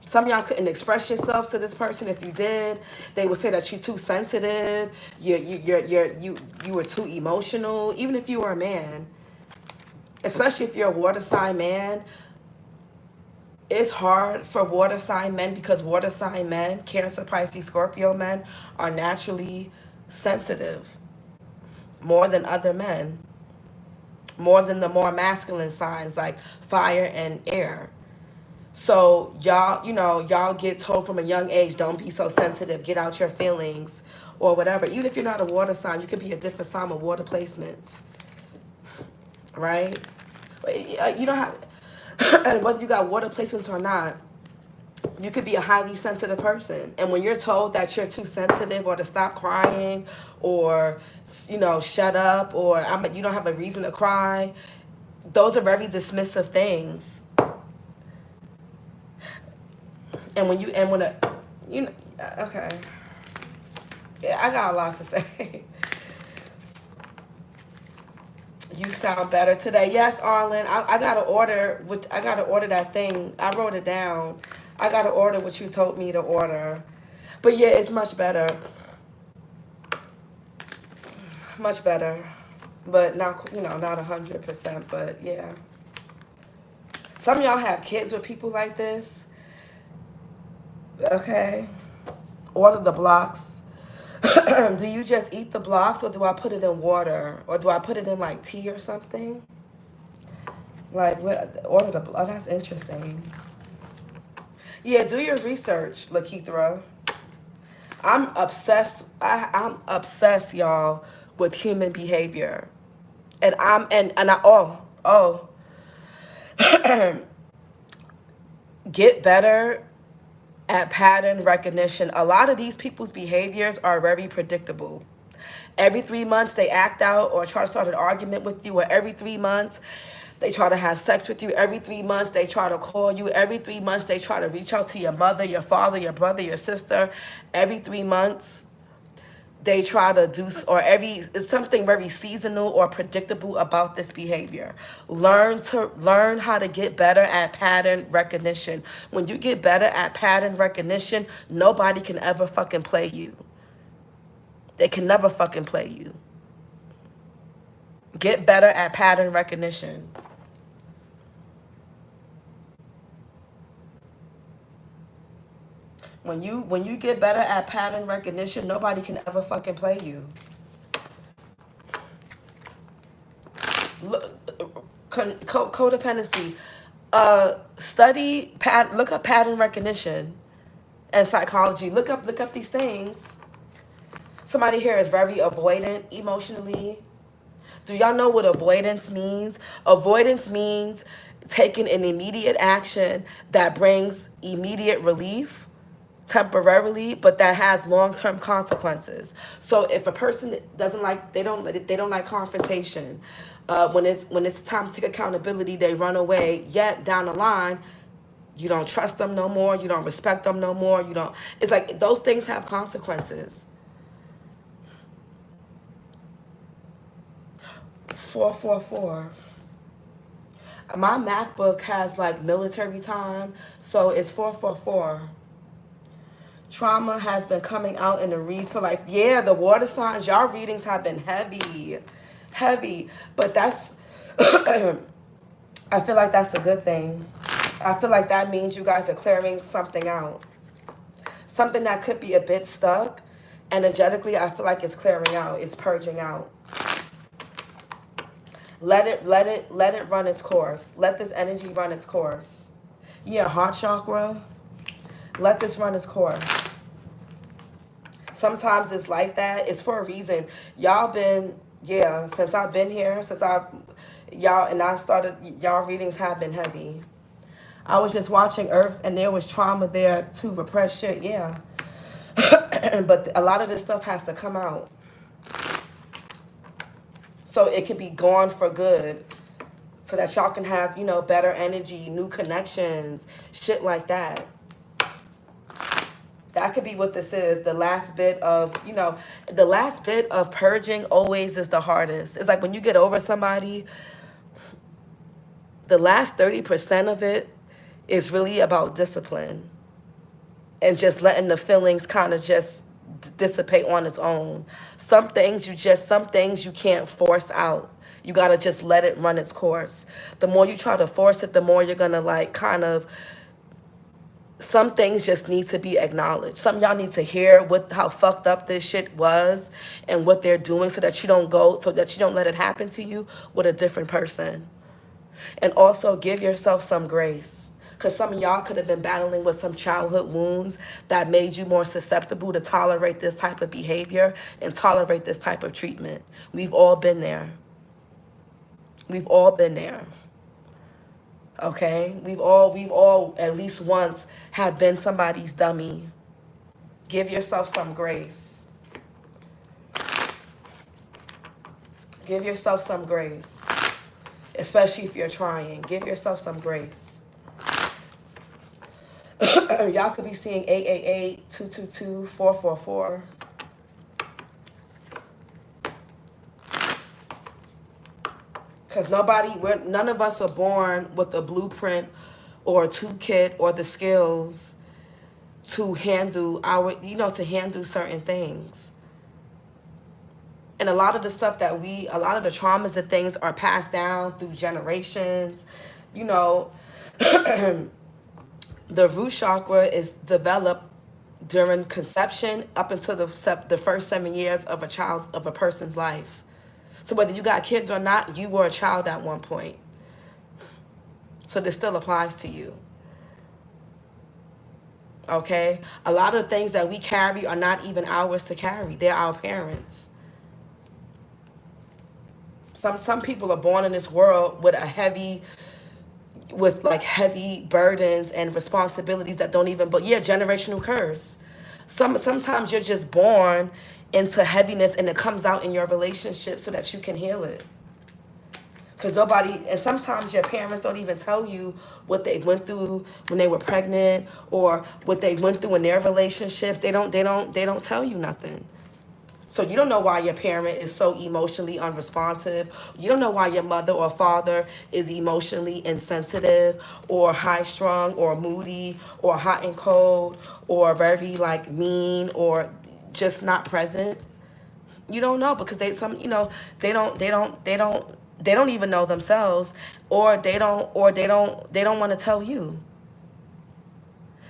Some of y'all couldn't express yourselves to this person. If you did, they would say that you're too sensitive. You were too emotional. Even if you were a man, especially if you're a water sign man, it's hard for water sign men because water sign men, Cancer, Pisces, Scorpio men, are naturally sensitive more than other men, more than the more masculine signs like fire and air. So y'all, y'all get told from a young age, don't be so sensitive, get out your feelings or whatever. Even if you're not a water sign, you could be a different sign with water placements, right? You don't have, whether you got water placements or not, you could be a highly sensitive person. And when you're told that you're too sensitive or to stop crying or, shut up or you don't have a reason to cry, those are very dismissive things. And okay. Yeah, I got a lot to say. You sound better today. Yes, Arlen. I gotta order that thing. I wrote it down. I gotta order what you told me to order. But yeah, it's much better. Much better. But not not 100%, but yeah. Some of y'all have kids with people like this. Okay. Order the blocks. Do you just eat the blocks or do I put it in water? Or do I put it in like tea or something? Like, order the blocks. Oh, that's interesting. Yeah, do your research, Lakithra. I'm obsessed. I'm obsessed, y'all, with human behavior. And get better at pattern recognition. A lot of these people's behaviors are very predictable. Every 3 months they act out or try to start an argument with you, or every 3 months they try to have sex with you. Every 3 months they try to call you. Every 3 months they try to reach out to your mother, your father, your brother, your sister. Every 3 months they try to do, it's something very seasonal or predictable about this behavior. Learn how to get better at pattern recognition. When you get better at pattern recognition, nobody can ever fucking play you. They can never fucking play you. Get better at pattern recognition. When you get better at pattern recognition, nobody can ever fucking play you. Codependency. Look up pattern recognition and psychology. Look up these things. Somebody here is very avoidant emotionally. Do y'all know what avoidance means? Avoidance means taking an immediate action that brings immediate relief temporarily, but that has long-term consequences. So if a person they don't like confrontation, when it's time to take accountability, they run away. Yet down the line, you don't trust them no more. You don't respect them no more. It's like those things have consequences. 444. My MacBook has like military time, so it's 444. Trauma has been coming out in the reads for the water signs. Y'all readings have been heavy. But that's, I feel like that's a good thing. I feel like that means you guys are clearing something out. Something that could be a bit stuck. Energetically, I feel like it's clearing out. It's purging out. Let it run its course. Let this energy run its course. Yeah, heart chakra. Let this run its course. Sometimes it's like that. It's for a reason. Y'all been, since I've been here, y'all, and y'all readings have been heavy. I was just watching Earth, and there was trauma there to repress shit, yeah. But a lot of this stuff has to come out. So it could be gone for good. So that y'all can have, you know, better energy, new connections, shit like that. That could be what this is. The last bit of, you know, the last bit of purging always is the hardest. It's like when you get over somebody, the last 30% of it is really about discipline and just letting the feelings kind of just dissipate on its own. Some things you can't force out. You got to just let it run its course. The more you try to force it, the more you're going to like kind of, some things just need to be acknowledged. Some of y'all need to hear how fucked up this shit was and what they're doing so that you don't let it happen to you with a different person. And also give yourself some grace. Because some of y'all could have been battling with some childhood wounds that made you more susceptible to tolerate this type of behavior and tolerate this type of treatment. We've all been there. We've all been there. Okay? We've all at least once have been somebody's dummy. Give yourself some grace. Give yourself some grace. Especially if you're trying. Give yourself some grace. Y'all could be seeing 888-222-444. Because none of us are born with a blueprint or a toolkit or the skills to handle to handle certain things. And a lot of the stuff a lot of the traumas and things are passed down through generations. You know, the root chakra is developed during conception up until the first 7 years of a person's life. So whether you got kids or not, you were a child at one point. So this still applies to you. Okay? A lot of things that we carry are not even ours to carry. They're our parents. Some people are born in this world with heavy burdens and responsibilities that don't even, generational curse. Sometimes you're just born into heaviness and it comes out in your relationship so that you can heal it. And sometimes your parents don't even tell you what they went through when they were pregnant or what they went through in their relationships. They don't tell you nothing. So you don't know why your parent is so emotionally unresponsive. You don't know why your mother or father is emotionally insensitive or high-strung or moody or hot and cold or very mean or just not present. You don't know because they don't even know themselves or they don't want to tell you.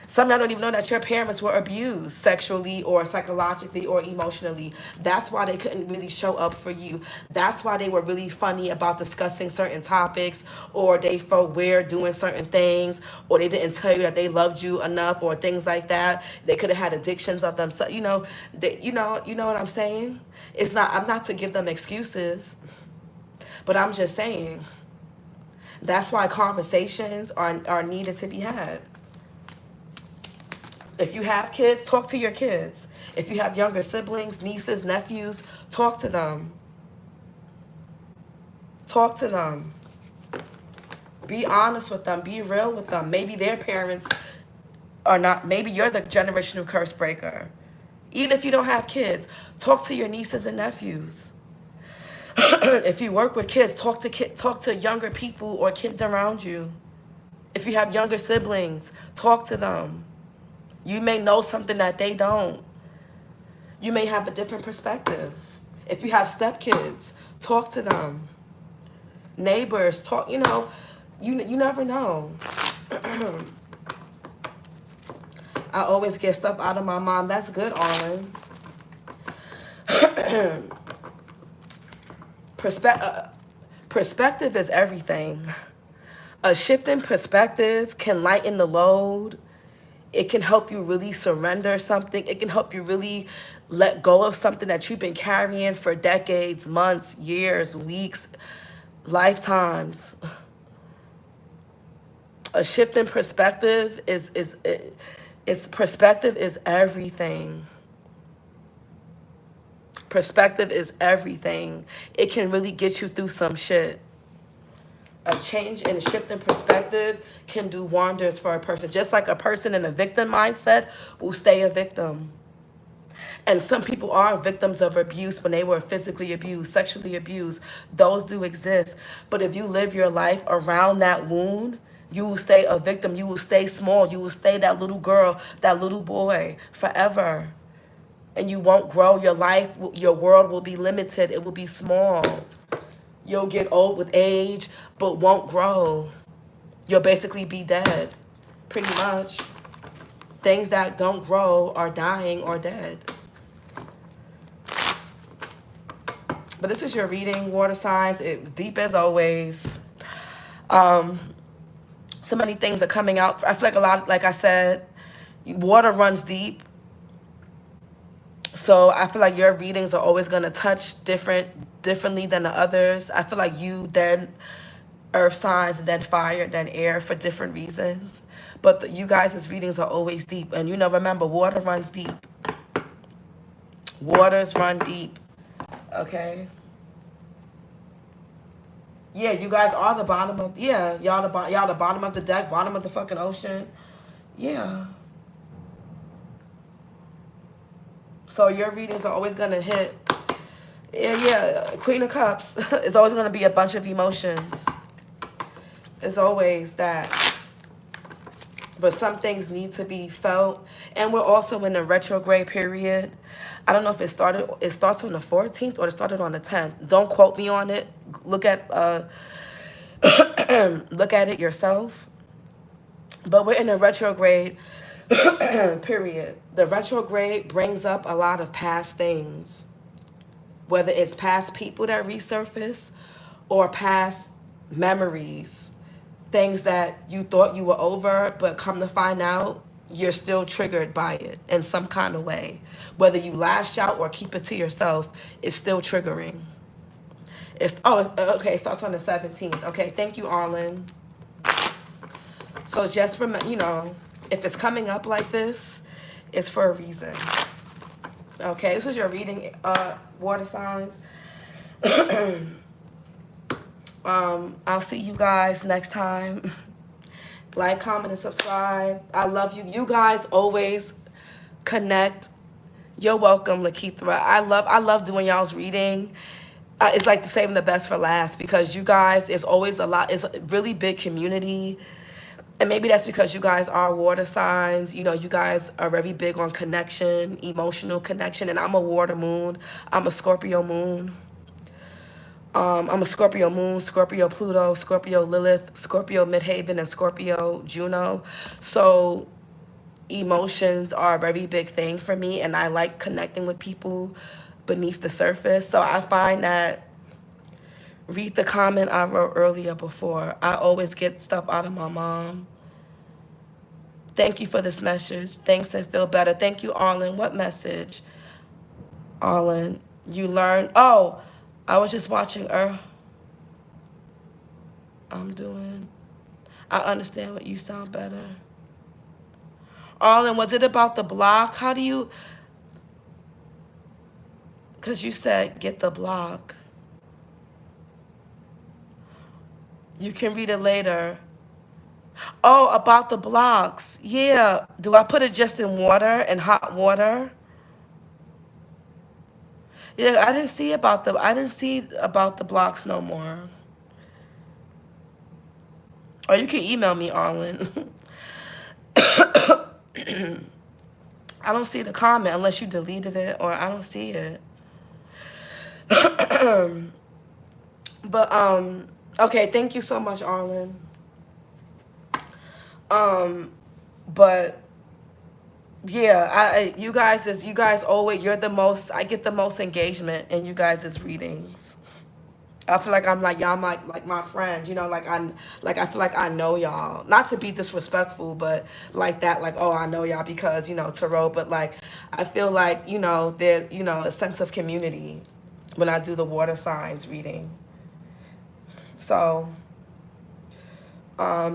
Some of y'all don't even know that your parents were abused sexually or psychologically or emotionally. That's why they couldn't really show up for you. That's why they were really funny about discussing certain topics, or they felt weird doing certain things, or they didn't tell you that they loved you enough, or things like that. They could have had addictions of themselves. You know what I'm saying? I'm not to give them excuses, but I'm just saying that's why conversations are needed to be had. If you have kids, talk to your kids. If you have younger siblings, nieces, nephews, talk to them. Talk to them. Be honest with them. Be real with them. Maybe their parents are not. Maybe you're the generational curse breaker. Even if you don't have kids, talk to your nieces and nephews. If you work with kids, talk to younger people or kids around you. If you have younger siblings, talk to them. You may know something that they don't. You may have a different perspective. If you have stepkids, talk to them. Neighbors, talk, you never know. I always get stuff out of my mom. That's good, Arlen. Perspective is everything. A shift in perspective can lighten the load. It can help you really surrender something. It can help you really let go of something that you've been carrying for decades, months, years, weeks. lifetimes. A shift in perspective perspective is everything. Perspective is everything. It can really get you through some shit. A change and a shift in perspective can do wonders for a person. Just like a person in a victim mindset will stay a victim. And some people are victims of abuse when they were physically abused, sexually abused. Those do exist. But if you live your life around that wound, you will stay a victim. You will stay small. You will stay that little girl, that little boy forever. And you won't grow. Your life, your world will be limited. It will be small. You'll get old with age, but won't grow. You'll basically be dead, pretty much. Things that don't grow are dying or dead. But this is your reading, water signs. It was deep as always. So many things are coming out. I feel like a lot, like I said, water runs deep. So I feel like your readings are always going to touch differently than the others. I feel like you, then earth signs, then fire, then air for different reasons. But you guys' readings are always deep. And remember, water runs deep. Waters run deep. Okay? Yeah, you guys are the bottom of, y'all the bottom of the deck, bottom of the fucking ocean. Yeah. So your readings are always going to hit. Yeah, Queen of Cups. It's always going to be a bunch of emotions. It's always that. But some things need to be felt. And we're also in a retrograde period. I don't know if it starts on the 14th or it started on the 10th. Don't quote me on it. Look at look at it yourself. But we're in a retrograde period. The retrograde brings up a lot of past things. Whether it's past people that resurface or past memories. Things that you thought you were over, but come to find out, you're still triggered by it in some kind of way. Whether you lash out or keep it to yourself, it's still triggering. Okay, it starts on the 17th. Okay, thank you, Arlen. So just remember, if it's coming up like this, it's for a reason. Okay, this is your reading, water signs. I'll see you guys next time. Like, comment, and subscribe. I love you. You guys always connect. You're welcome, Lakithra. I love doing y'all's reading. It's like saving the best for last because you guys, it's always it's a really big community. And maybe that's because you guys are water signs. You guys are very big on connection, emotional connection. And I'm a water moon. I'm a Scorpio moon. I'm a Scorpio moon, Scorpio Pluto, Scorpio Lilith, Scorpio Midhaven, and Scorpio Juno. So emotions are a very big thing for me, and I like connecting with people beneath the surface. So I find that, read the comment I wrote earlier before. I always get stuff out of my mom. Thank you for this message. Thanks and feel better. Thank you, Arlen. What message? Arlen, you learned. Oh, I was just watching I understand what you sound better. Arlen, was it about the block? How do you, because you said get the block. You can read it later. Oh, about the blocks. Yeah. Do I put it just in water, in hot water? Yeah, I didn't see about the blocks no more. Or you can email me, Arlen. I don't see the comment unless you deleted it or I don't see it. But okay, thank you so much, Arlen. But yeah, you guys always, you're the most, I get the most engagement in you guys' readings. I feel like I'm like y'all, like my friends, I feel like I know y'all. Not to be disrespectful, but like that, like, oh, I know y'all because tarot. But like, I feel like there a sense of community when I do the water signs reading. So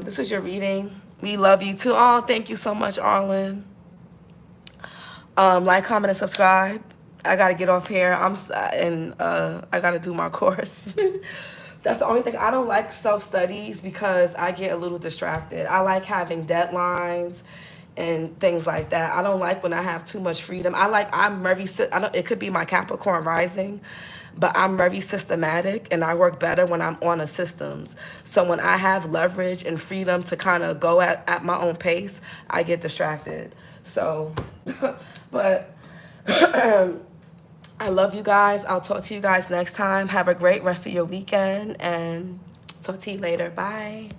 this is your reading. We love you too. Oh, thank you so much, Arlen. Like, comment, and subscribe. I gotta get off here. I gotta do my course. That's the only thing. I don't like self-studies because I get a little distracted. I like having deadlines and things like that. I don't like when I have too much freedom. I'm very, it could be my Capricorn rising, but I'm very systematic and I work better when I'm on a systems. So when I have leverage and freedom to kind of go at my own pace, I get distracted. So, but I love you guys. I'll talk to you guys next time. Have a great rest of your weekend and talk to you later. Bye.